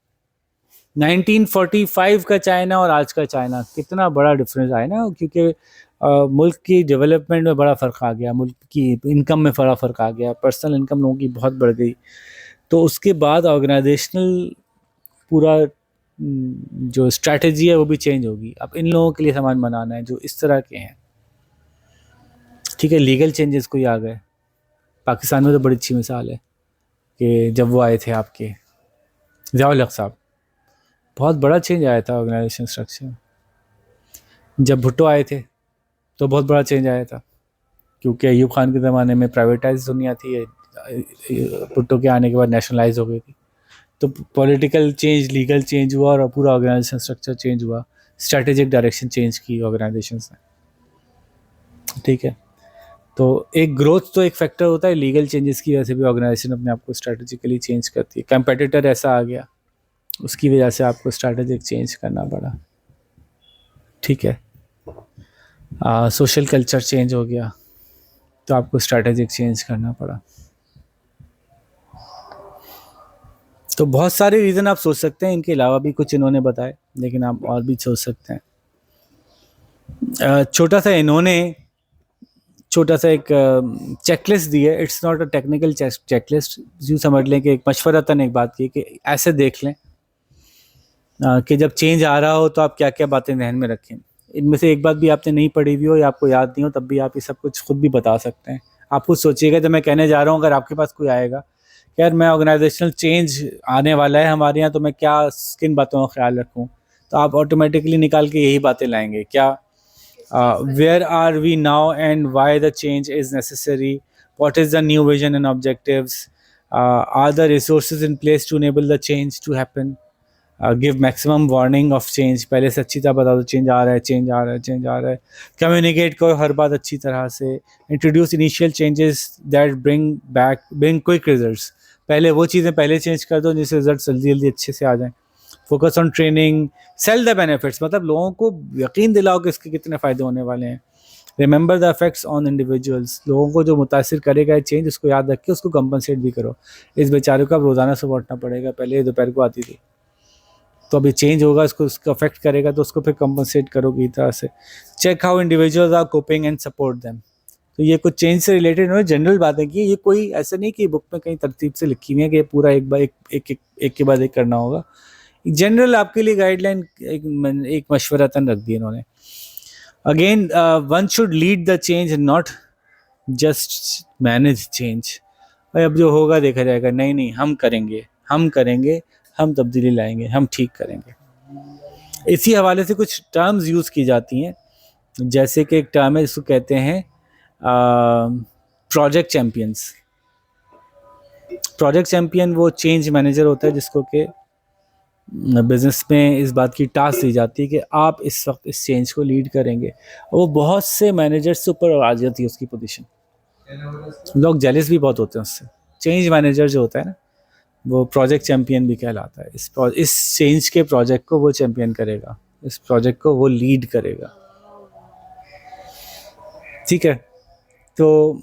[SPEAKER 1] 1945 का चाइना और आज का चाइना, कितना बड़ा डिफरेंस आया ना, क्योंकि मुल्क की डेवलपमेंट में बड़ा फ़र्क आ गया, मुल्क की इनकम में बड़ा फ़र्क आ गया, पर्सनल इनकम लोगों की बहुत बढ़ गई। तो उसके बाद ऑर्गेनाइजेशनल पूरा जो स्ट्रैटेजी है वो भी चेंज होगी। अब इन लोगों के लिए सामान बनाना है जो इस तरह के हैं, ठीक है। लीगल चेंजेस कोई आ गए, पाकिस्तान में तो बड़ी अच्छी मिसाल है कि जब वो आए थे आपके ज़ियाउल हक साहब, बहुत बड़ा चेंज आया था ऑर्गेनाइजेशन स्ट्रक्चर में। जब भुट्टो आए थे तो बहुत बड़ा चेंज आया था, क्योंकि अयूब खान के ज़माने में प्राइवेटाइज दुनिया थी, भुट्टो के आने के बाद नेशनलाइज हो गई थी। तो पॉलिटिकल चेंज, लीगल चेंज हुआ और पूरा ऑर्गेनाइजेशन स्ट्रक्चर चेंज हुआ, स्ट्रैटेजिक डायरेक्शन चेंज की ऑर्गेनाइजेशंस ने, ठीक है। तो एक ग्रोथ तो एक फैक्टर होता है, लीगल चेंजेस की वजह से भी ऑर्गेनाइजेशन अपने आप को स्ट्रैटेजिकली चेंज करती है। कंपेटिटर ऐसा आ गया, उसकी वजह से आपको स्ट्रैटेजिक चेंज करना पड़ा, ठीक है। सोशल कल्चर चेंज हो गया तो आपको स्ट्रैटेजिक चेंज करना पड़ा। तो बहुत सारे रीज़न आप सोच सकते हैं, इनके अलावा भी कुछ इन्होंने बताए, लेकिन आप और भी सोच सकते हैं। छोटा सा इन्होंने छोटा सा एक चेकलिस्ट दी है। It's not a technical checklist, यूँ समझ लें कि एक मशवरतन एक बात की कि ऐसे देख लें कि जब चेंज आ रहा हो तो आप क्या क्या बातें ध्यान में रखें। इनमें से एक बात भी आपने नहीं पढ़ी हुई हो या आपको याद नहीं हो, तब भी आप ये सब कुछ खुद भी बता सकते हैं। आप खुद सोचिएगा जब मैं कहने जा रहा हूँ, अगर आपके पास कोई आएगा यार मैं ऑर्गेनाइजेशनल चेंज आने वाला है हमारे यहाँ, तो मैं क्या किन बातों का ख्याल रखूँ, तो आप ऑटोमेटिकली निकाल के यही बातें लाएंगे। क्या where are we now and why the change is necessary, what is the new vision and objectives, are the resources in place to enable the change to happen, give maximum warning of change, पहले से अच्छी तरह बता दो change आ रहा है, change आ रहा है, चेंज आ रहा है, कम्युनिकेट करो हर बात अच्छी तरह से, introduce initial changes that bring quick results, पहले वो चीज़ें पहले चेंज कर दो जिससे रिजल्ट जल्दी जल्दी अच्छे से आ जाएं। Focus on training, sell the benefits, मतलब लोगों को यकीन दिलाओ कि इसके कितने फ़ायदे होने वाले हैं। Remember the effects on individuals, लोगों को जो मुतासिर करेगा चेंज उसको याद रख के उसको कंपनसेट भी करो। इस बेचारे को अब रोज़ाना सुबह पड़ेगा, पहले दोपहर को आती थी, तो अभी चेंज होगा, उसको उसका अफेक्ट करेगा तो उसको फिर कंपनसेट करोगे इस तरह से। Check how individuals are coping and support them. तो ये कुछ चेंज से रिलेटेड उन्होंने जनरल बातें की, ये कोई ऐसा नहीं कि बुक में कहीं तरतीब से लिखी हुई है कि पूरा एक बार एक के बाद एक करना होगा। जनरल आपके लिए गाइडलाइन एक मशवरतन रख दिया इन्होंने। Again one should lead the change not just manage change. भाई अब जो होगा देखा जाएगा, नहीं हम करेंगे, हम तब्दीली लाएंगे, हम ठीक करेंगे। इसी हवाले से कुछ टर्म्स यूज़ की जाती हैं, जैसे कि एक टर्म है जिसको कहते हैं प्रोजेक्ट चैम्पियंस। प्रोजेक्ट चैम्पियन वो चेंज मैनेजर होता है जिसको कि बिज़नेस में इस बात की टास्क दी जाती है कि आप इस वक्त इस चेंज को लीड करेंगे। वो बहुत से मैनेजर्स से ऊपर आ जाती है उसकी पोजीशन, लोग जेलस भी बहुत होते हैं उससे। चेंज मैनेजर जो होता है ना, वो प्रोजेक्ट चैम्पियन भी कहलाता है। इस चेंज के प्रोजेक्ट को वो चैम्पियन करेगा, इस प्रोजेक्ट को वो लीड करेगा, ठीक है। तो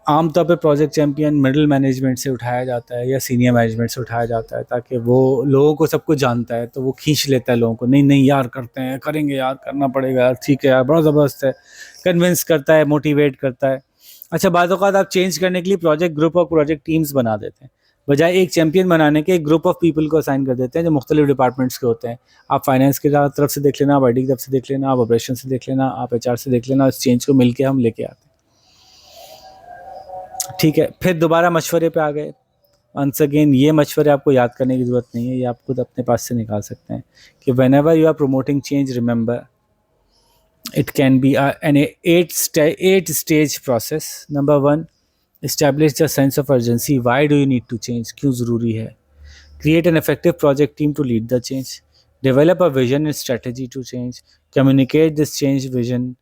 [SPEAKER 1] आमतौर पे प्रोजेक्ट चैम्पियन मिडिल मैनेजमेंट से उठाया जाता है या सीनियर मैनेजमेंट से उठाया जाता है, ताकि वो लोगों को सब कुछ जानता है तो वो खींच लेता है लोगों को, नहीं नहीं यार करते हैं, करेंगे यार, करना पड़ेगा यार, ठीक है यार, बड़ा ज़बरदस्त है, कन्विंस करता है, मोटिवेट करता है। अच्छा, बाद औक़ात आप चेंज करने के लिए प्रोजेक्ट ग्रुप और प्रोजेक्ट टीम्स बना देते हैं, बजाय एक चैम्पियन बनाने के एक ग्रुप ऑफ पीपल को असाइन कर देते हैं जो मुख्तलिफ डिपार्टमेंट्स के होते हैं। आप फाइनेंस की तरफ से देख लेना, आप आईटी की तरफ से देख लेना, आप ऑपरेशन से देख लेना, आप एचआर से देख लेना, इस चेंज को मिलके हम लेके आते हैं। ठीक है, फिर दोबारा मशवरे पे आ गए। वंस अगेन ये मशवरे आपको याद करने की ज़रूरत नहीं है, ये आप खुद अपने पास से निकाल सकते हैं कि whenever you are promoting change, remember it can be an eight stage process. Number 1, establish the sense of urgency. Why do you need to change? क्यों ज़रूरी है? Create an effective project team to lead the change. Develop a vision and strategy to change. Communicate this change vision.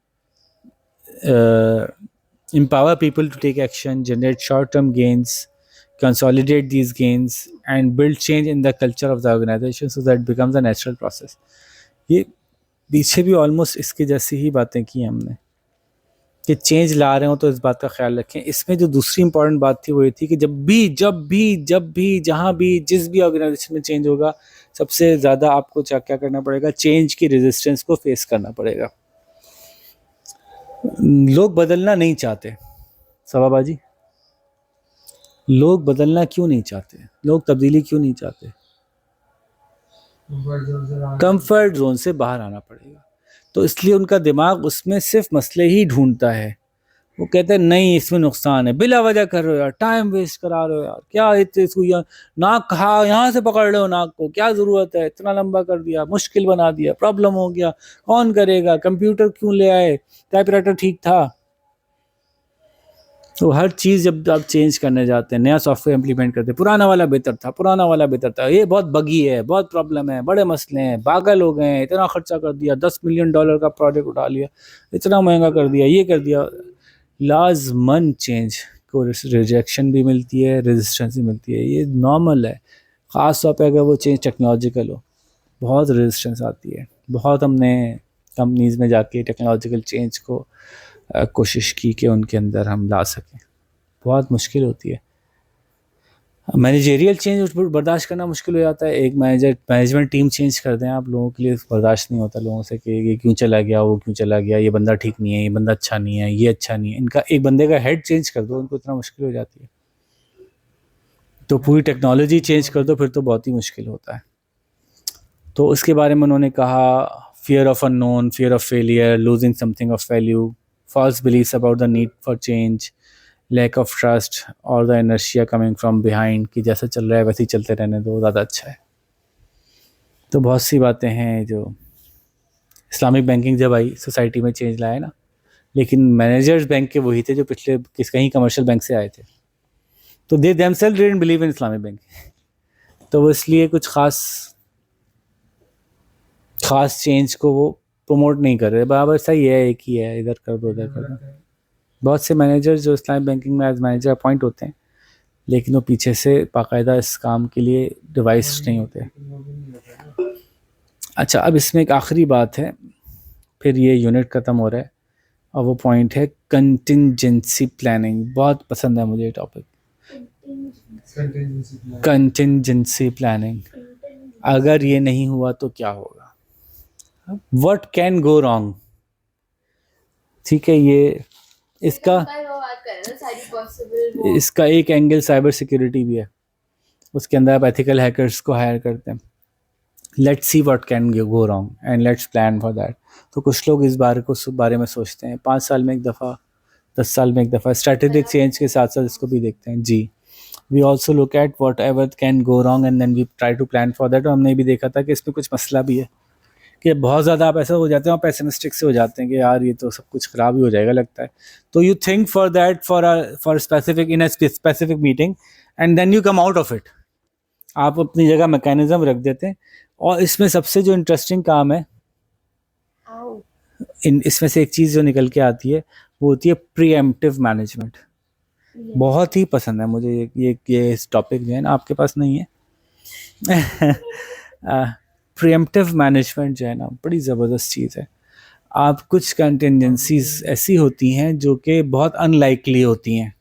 [SPEAKER 1] Empower people to take action. Generate short-term gains. Consolidate these gains and build change in the culture of the organization so that it becomes a natural process. ये पीछे भी almost इसके जैसी ही बातें की हमने कि change ला रहे हो तो इस बात का ख्याल रखें। इसमें जो दूसरी इंपॉर्टेंट बात थी वो ये थी कि जब भी जहाँ भी जिस भी ऑर्गेनाइजेशन में चेंज होगा, सबसे ज़्यादा आपको क्या करना पड़ेगा, चेंज की रेजिस्टेंस को फेस करना पड़ेगा। लोग बदलना नहीं चाहते सबाबाजी, लोग बदलना क्यों नहीं चाहते, लोग तब्दीली क्यों नहीं चाहते? कंफर्ट जोन से बाहर आना पड़ेगा। तो इसलिए उनका दिमाग उसमें सिर्फ मसले ही ढूंढता है। वो कहते हैं नहीं इसमें नुकसान है, बिला वजह कर रहे हो यार, टाइम वेस्ट करा रहे हो यार, क्या इसको नाक कहा यहाँ से पकड़ रहे हो नाक को, क्या ज़रूरत है, इतना लंबा कर दिया, मुश्किल बना दिया, प्रॉब्लम हो गया, कौन करेगा, कंप्यूटर क्यों ले आए, टाइपराइटर ठीक था। तो हर चीज़ जब आप चेंज करने जाते हैं, नया सॉफ्टवेयर इम्प्लीमेंट करते हैं, पुराना वाला बेहतर था, ये बहुत बगी है, बहुत प्रॉब्लम है, बड़े मसले हैं, पागल हो गए हैं, इतना खर्चा कर दिया, $10 मिलियन का प्रोजेक्ट उठा लिया, इतना महंगा कर दिया, ये कर दिया। लाजमन चेंज को रिजेक्शन भी मिलती है, रेजिस्टेंस भी मिलती है, ये नॉर्मल है। ख़ास तौर पे अगर वो चेंज टेक्नोलॉजिकल हो, बहुत रेजिस्टेंस आती है। बहुत हमने कंपनीज़ में जाके टेक्नोलॉजिकल चेंज को कोशिश की कि उनके अंदर हम ला सकें, बहुत मुश्किल होती है। मैनेजरियल चेंज बर्दाश्त करना मुश्किल हो जाता है। एक मैनेजमेंट टीम चेंज कर दें आप, लोगों के लिए बर्दाश्त नहीं होता लोगों से कि ये क्यों चला गया, वो क्यों चला गया, ये बंदा ठीक नहीं है, ये बंदा अच्छा नहीं है, ये अच्छा नहीं है। इनका एक बंदे का हेड चेंज कर दो, उनको इतना मुश्किल हो जाती है। तो पूरी टेक्नोलॉजी चेंज कर दो, फिर तो बहुत ही मुश्किल होता है। तो उसके बारे में उन्होंने कहा, fear of unknown, fear of failure, losing something of value, false beliefs about the need for change, lack of trust और the inertia coming from behind कि जैसा चल रहा है वैसे ही चलते रहने दो, ज़्यादा अच्छा है। तो बहुत सी बातें हैं जो इस्लामिक बैंकिंग जब आई सोसाइटी में चेंज लाया ना, लेकिन मैनेजर्स बैंक के वही थे जो पिछले कहीं कमर्शियल बैंक से आए थे। तो they themselves didn't believe in Islamic banking, तो वो इसलिए कुछ खास चेंज को वो प्रमोट नहीं कर रहे, बराबर सही है, एक ही है, इधर कर दो उधर कर दो। बहुत से मैनेजर जो इस्लामिक बैंकिंग में एज मैनेजर अपॉइंट होते हैं, लेकिन वो पीछे से बाकायदा इस काम के लिए डिवाइस नहीं होते। अच्छा, अब इसमें एक आखिरी बात है, फिर ये यूनिट ख़त्म हो रहा है, और वो पॉइंट है कंटिंजेंसी प्लानिंग। बहुत पसंद है मुझे ये टॉपिक, कंटिंजेंसी प्लानिंग। अगर ये नहीं हुआ तो क्या होगा, What can go wrong? ठीक है, ये इसका एक एंगल साइबर सिक्योरिटी भी है, उसके अंदर आप एथिकल हैकर्स को हायर करते हैं। Let's see what can go wrong and let's plan for that. तो कुछ लोग इस बारे में सोचते हैं 5 साल में एक दफ़ा, 10 साल में एक दफ़ा, स्ट्रेटेजिक चेंज के साथ साथ इसको भी देखते हैं जी। We also look at whatever can go wrong and then we try to plan for that. और हमने भी देखा था कि इसमें कुछ मसला भी है कि बहुत ज़्यादा आप ऐसा हो जाते हैं और पेसिमिस्टिक से हो जाते हैं कि यार ये तो सब कुछ ख़राब ही हो जाएगा लगता है। तो you think for that for specific in a specific meeting and then you come out of it. आप अपनी जगह मैकेनिज्म रख देते हैं। और इसमें सबसे जो इंटरेस्टिंग काम है, इसमें से एक चीज़ जो निकल के आती है वो होती है प्रीएम्प्टिव मैनेजमेंट। बहुत ही पसंद है मुझे ये इस टॉपिक जो है ना, आपके पास नहीं है। प्रीएम्प्टिव मैनेजमेंट जो है ना, बड़ी ज़बरदस्त चीज़ है। आप कुछ कंटिजेंसीज ऐसी होती हैं जो कि बहुत अनलाइकली होती हैं,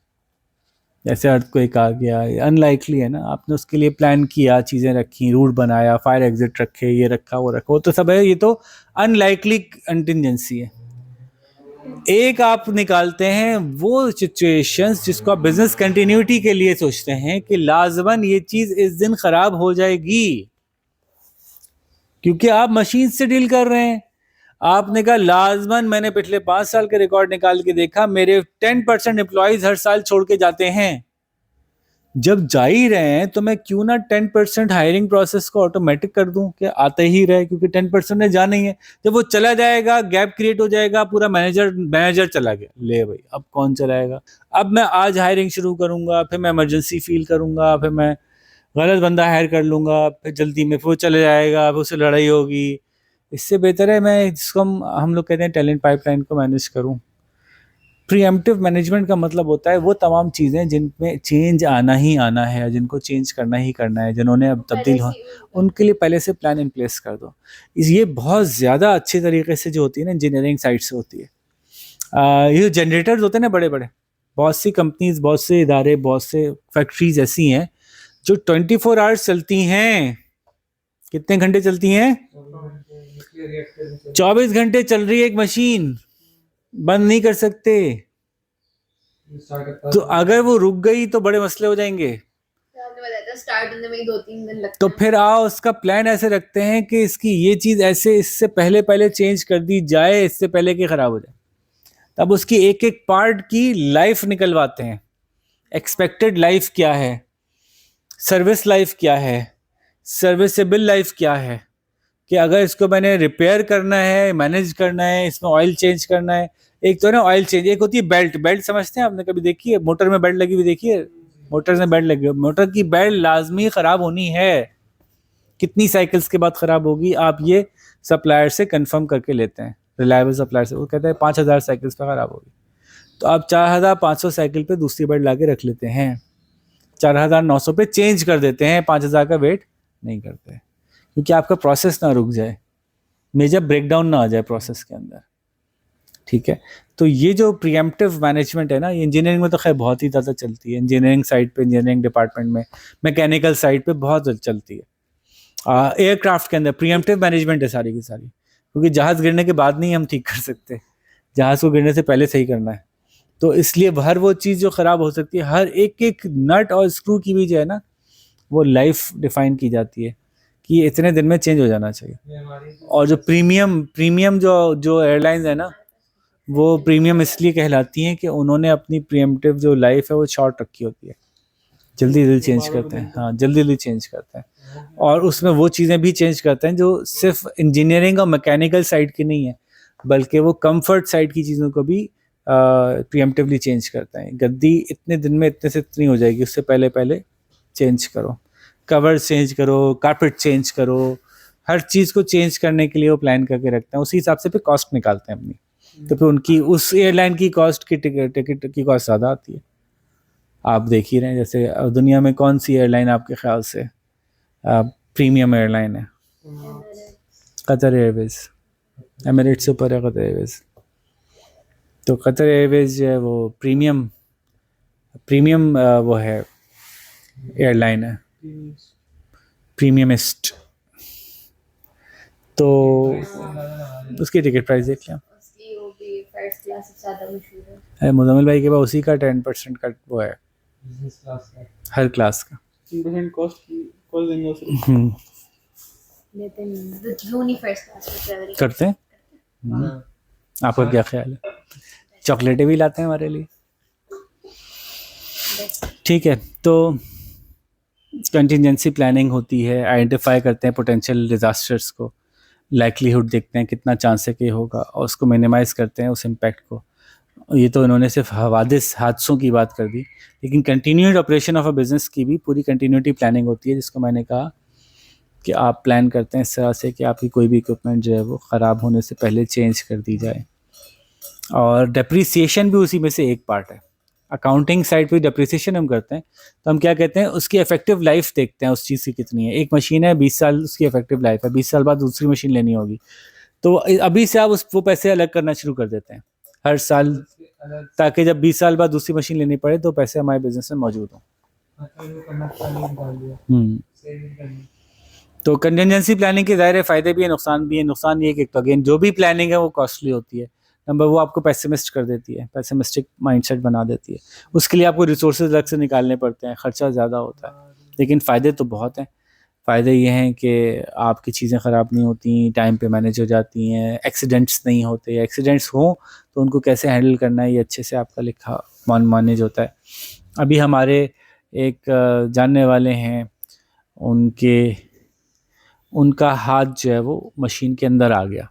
[SPEAKER 1] जैसे अर्थक्वेक आ गया, अनलाइकली है ना, आपने उसके लिए प्लान किया, चीज़ें रखी, रूट बनाया, फायर एग्जिट रखे, ये रखा वो रखा, वो तो सब है, ये तो अनलाइकली कंटिजेंसी है। एक आप निकालते हैं वो सिचुएशंस जिसको आप बिजनेस कंटिन्यूटी के लिए सोचते हैं कि लाजमन ये चीज़ इस दिन खराब हो जाएगी, क्योंकि आप मशीन से डील कर रहे हैं। आपने कहा लाजमन, मैंने पिछले 5 साल के रिकॉर्ड निकाल के देखा, मेरे 10% एम्प्लॉयज हर साल छोड़ के जाते हैं। जब जा ही रहे हैं तो मैं क्यों ना 10% हायरिंग प्रोसेस को ऑटोमेटिक कर दूं कि आते ही रहे, क्योंकि 10% ने जाना ही है। जब वो चला जाएगा, गैप क्रिएट हो जाएगा, पूरा मैनेजर चला गया, ले भाई अब कौन चलाएगा। अब मैं आज हायरिंग शुरू करूंगा, फिर मैं इमरजेंसी फील करूंगा, फिर मैं गलत बंदा हायर कर लूंगा, फिर जल्दी में फिर वो चले जाएगा, फिर उससे लड़ाई होगी। इससे बेहतर है मैं, जिसको हम लोग कहते हैं टैलेंट पाइपलाइन को मैनेज करूं। प्रीएम्प्टिव मैनेजमेंट का मतलब होता है वो तमाम चीज़ें जिनमें चेंज आना ही आना है, जिनको चेंज करना ही करना है, जिन्होंने अब तब्दील हो, उनके लिए पहले से प्लान इन प्लेस कर दो। ये बहुत ज़्यादा अच्छे तरीके से जो होती है ना इंजीनियरिंग साइड से होती है। ये जनरेटर्स होते हैं ना बड़े बड़े, बहुत सी कंपनीज, बहुत से इदारे, बहुत से फैक्ट्रीज ऐसी हैं जो 24 आवर्स चलती हैं। कितने घंटे चलती हैं? 24 घंटे चल रही है एक मशीन, बंद नहीं कर सकते। तो अगर वो रुक गई तो बड़े मसले हो जाएंगे।
[SPEAKER 2] आपने बताया था स्टार्ट होने में ही 2-3 दिन लगते
[SPEAKER 1] तो
[SPEAKER 2] हैं।
[SPEAKER 1] फिर आओ उसका प्लान ऐसे रखते हैं कि इसकी ये चीज ऐसे इससे पहले चेंज कर दी जाए, इससे पहले कि खराब हो जाए। तब उसकी एक एक पार्ट की लाइफ निकलवाते हैं। एक्सपेक्टेड लाइफ क्या है, सर्विस लाइफ क्या है, सर्विसेबल लाइफ क्या है, कि अगर इसको मैंने रिपेयर करना है, मैनेज करना है, इसमें ऑयल चेंज करना है। एक तो ना ऑयल चेंज, एक होती है बेल्ट समझते हैं आपने, कभी देखी है मोटर में बेल्ट लगी हुई, देखी है मोटर में बेल्ट लगी हुई। मोटर की बेल्ट लाजमी खराब होनी है, कितनी साइकिल्स के बाद खराब होगी, आप ये सप्लायर से कंफर्म करके लेते हैं, रिलायबल सप्लायर से। वो कहते हैं 5000 साइकिल्स पर खराब होगी, तो आप 4500 साइकिल पे दूसरी बेल्ट ला के रख लेते हैं, 4900 पे चेंज कर देते हैं, 5000 का वेट नहीं करते, क्योंकि आपका प्रोसेस ना रुक जाए, मेजर ब्रेकडाउन ना आ जाए प्रोसेस के अंदर। ठीक है, तो ये जो प्रीएम्प्टिव मैनेजमेंट है ना, ये इंजीनियरिंग में तो खैर बहुत ही ज़्यादा चलती है, इंजीनियरिंग साइड पे, इंजीनियरिंग डिपार्टमेंट में, मैकेनिकल साइड पे बहुत चलती है। एयरक्राफ्ट के अंदर प्रीएम्प्टिव मैनेजमेंट है सारी की सारी, क्योंकि जहाज़ गिरने के बाद नहीं हम ठीक कर सकते, जहाज़ को गिरने से पहले सही करना है। तो इसलिए हर वो चीज़ जो ख़राब हो सकती है, हर एक एक नट और स्क्रू की भी जो है ना, वो लाइफ डिफाइन की जाती है कि ये इतने दिन में चेंज हो जाना चाहिए। और जो प्रीमियम जो एयरलाइंस है ना, वो प्रीमियम इसलिए कहलाती हैं कि उन्होंने अपनी प्रीएम्प्टिव जो लाइफ है वो शॉर्ट रखी होती है, जल्दी चेंज करते हैं। हाँ, जल्दी चेंज करते हैं, और उसमें वो चीज़ें भी चेंज करते हैं जो सिर्फ इंजीनियरिंग और मैकेनिकल साइड की नहीं है, बल्कि वो कंफर्ट साइड की चीज़ों को भी प्रीएम्प्टिवली चेंज करते हैं। गद्दी इतने दिन में इतने से इतनी हो जाएगी, उससे पहले चेंज करो, कवर चेंज करो, कारपेट चेंज करो, हर चीज़ को चेंज करने के लिए वो प्लान करके रखते हैं। उसी हिसाब से फिर कॉस्ट निकालते हैं अपनी, तो फिर उनकी उस एयरलाइन की कॉस्ट की टिकट की कॉस्ट ज़्यादा आती है। आप देख ही रहे हैं, जैसे दुनिया में कौन सी एयरलाइन आपके ख्याल से प्रीमियम एयरलाइन है? कतर एयरवेज, एमिरेट्स से ऊपर है कतर एयरवेज। तो कतर एयरवेज जो है वो प्रीमियम वो है, एयरलाइन है, प्रीमियमिस्ट। तो उसकी टिकट प्राइस देख लिया,
[SPEAKER 2] उसकी वो भी फर्स्ट क्लास से ज़्यादा मशहूर है।
[SPEAKER 1] मुजम्मिल भाई के पास उसी का 10% का वो है, हर क्लास का
[SPEAKER 3] 3% कॉस्ट देंगे उसे।
[SPEAKER 2] लेते हैं जो नहीं फर्स्ट क्लास में ट्रैवल
[SPEAKER 1] करते हैं। आपका क्या ख्याल है? चॉकलेटें भी लाते हैं हमारे लिए। ठीक है, तो कंटिजेंसी प्लानिंग होती है, आइडेंटिफाई करते हैं पोटेंशियल डिज़ास्टर्स को, लाइक्लीहुड देखते हैं कितना चांस है कि होगा, और उसको मिनिमाइज़ करते हैं उस इम्पैक्ट को। ये तो इन्होंने सिर्फ हादसों की बात कर दी, लेकिन continued operation of a business की भी पूरी कंटिन्यूटी प्लानिंग होती है, जिसको मैंने कहा कि आप प्लान करते हैं इस तरह से कि आपकी कोई भी इक्विपमेंट जो है वो ख़राब होने से पहले चेंज कर दी जाए। और डेप्रिसिएशन भी उसी में से एक पार्ट है। अकाउंटिंग साइड पे डेप्रिसिएशन हम करते हैं, तो हम क्या कहते हैं, उसकी इफेक्टिव लाइफ देखते हैं उस चीज़ की कितनी है। एक मशीन है 20 साल उसकी इफेक्टिव लाइफ है, 20 साल बाद दूसरी मशीन लेनी होगी, तो अभी से आप वो पैसे अलग करना शुरू कर देते हैं हर साल। ताकि जब 20 साल बाद दूसरी मशीन लेनी पड़े तो पैसे हमारे बिजनेस में मौजूद हों। तो कंटिजेंसी प्लानिंग के ज़ाहिर फ़ायदे भी हैं, नुकसान भी है। नुकसान ये है कि तो अगेन जो भी प्लानिंग है वो कॉस्टली होती है। नंबर वो आपको पेसिमिस्ट कर देती है, पेसिमिस्टिक माइंडसेट बना देती है। उसके लिए आपको रिसोर्सेज अलग से निकालने पड़ते हैं, खर्चा ज़्यादा होता है। लेकिन फ़ायदे तो बहुत हैं। फ़ायदे ये हैं कि आपकी चीज़ें ख़राब नहीं होती, टाइम पे मैनेज हो जाती हैं, एक्सीडेंट्स नहीं होते। एक्सीडेंट्स हों तो उनको कैसे हैंडल करना है ये अच्छे से आपका लिखा मैनेज होता है। अभी हमारे एक जानने वाले हैं, उनका हाथ जो है वो मशीन के अंदर आ गया,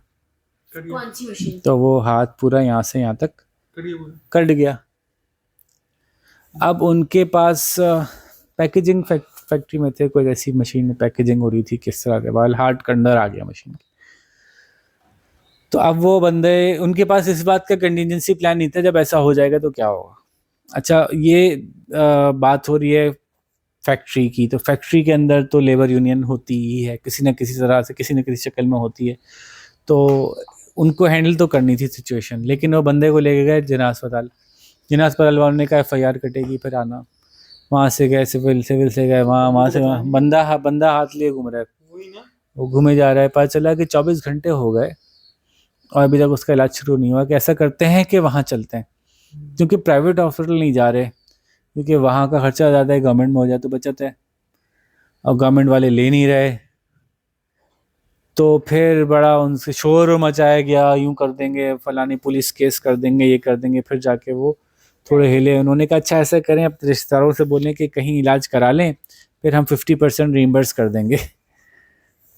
[SPEAKER 2] कौन सी मशीन?
[SPEAKER 1] तो वो हाथ पूरा यहाँ से यहाँ तक कट गया। अब उनके पास पैकेजिंग फैक्ट्री में थे, कोई ऐसी मशीन में पैकेजिंग हो रही थी, किस तरह के बाल हार्ट के अंदर आ गया मशीन। तो अब वो बंदे, उनके पास इस बात का कंटिजेंसी प्लान नहीं था जब ऐसा हो जाएगा तो क्या होगा। अच्छा, ये बात हो रही है फैक्ट्री की, तो फैक्ट्री के अंदर तो लेबर यूनियन होती ही है, किसी न किसी तरह से, किसी न किसी शक्ल में होती है। तो उनको हैंडल तो करनी थी सिचुएशन, लेकिन वो बंदे को लेके गए जिना अस्पताल। जिना अस्पताल वालों ने कहा FIR कटेगी, फिर आना। वहाँ से गए सिविल से गए वहाँ से वहाँ, बंदा हाथ लिए घूम रहा है, वो घूमे जा रहा है। पता चला कि 24 घंटे हो गए और अभी तक उसका इलाज शुरू नहीं हुआ। कि ऐसा करते हैं कि वहाँ चलते हैं, क्योंकि प्राइवेट हॉस्पिटल नहीं जा रहे, क्योंकि वहाँ का खर्चा ज़्यादा है, गवर्नमेंट में हो जाए तो बचत है, और गवर्नमेंट वाले ले नहीं रहे। तो फिर बड़ा उनसे शोर मचाया गया, यूं कर देंगे, फलानी पुलिस केस कर देंगे, ये कर देंगे। फिर जाके वो थोड़े हिले। उन्होंने कहा अच्छा ऐसा करें, अपने रिश्तेदारों से बोलें कि कहीं इलाज करा लें, फिर हम 50% रीइंबर्स कर देंगे।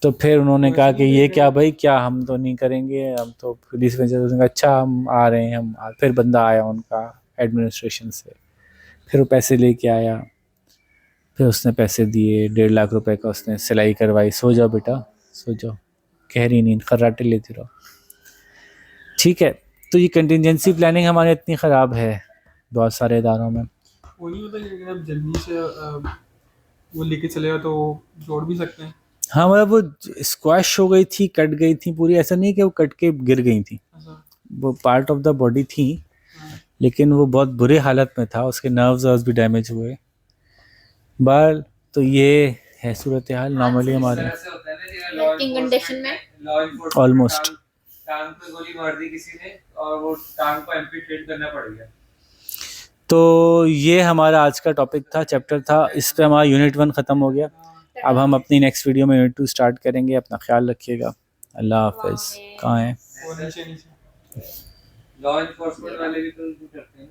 [SPEAKER 1] तो फिर उन्होंने कहा कि ये क्या भाई, क्या हम तो नहीं करेंगे, हम तो पुलिस में चले। अच्छा हम आ रहे हैं, फिर बंदा आया उनका एडमिनिस्ट्रेशन से, फिर वो पैसे लेके आया, फिर उसने पैसे दिए, 1.5 लाख रुपए का उसने सिलाई करवाई। सो जाओ बेटा, सो जाओ, गहरी नींद, खर्राटे लेते रहो। ठीक है, तो ये कंटिजेंसी प्लानिंग हमारे इतनी ख़राब है बहुत सारे इदारों में।
[SPEAKER 3] वो नहीं होता कि अगर जल्दी से वो लेके चलेगा तो जोड़ भी सकते हैं।
[SPEAKER 1] हाँ, मतलब वो स्क्वैश हो गई थी, कट गई थी पूरी। ऐसा नहीं कि वो कट के गिर गई थी, वो पार्ट ऑफ द बॉडी थी, लेकिन वो बहुत बुरे हालत में था, उसके नर्व्स भी डैमेज हुए बाल। तो ये है सूरत हाल नॉर्मली हमारे
[SPEAKER 2] वर्किंग कंडीशन में।
[SPEAKER 1] ऑलमोस्ट।
[SPEAKER 4] टांग पे गोली मार दी किसी ने और वो टांग को एम्पुटेट करना पड़ गया।
[SPEAKER 1] तो ये हमारा आज का टॉपिक था, चैप्टर था। इस पे हमारा यूनिट 1 ख़त्म हो गया। अब हम अपनी नेक्स्ट वीडियो में यूनिट 2 स्टार्ट करेंगे। अपना ख्याल रखिएगा। अल्लाह हाफिज़। कहाँ है?
[SPEAKER 3] वो नीचे
[SPEAKER 4] लॉ एनफोर्समेंट वाले भी तो करते हैं।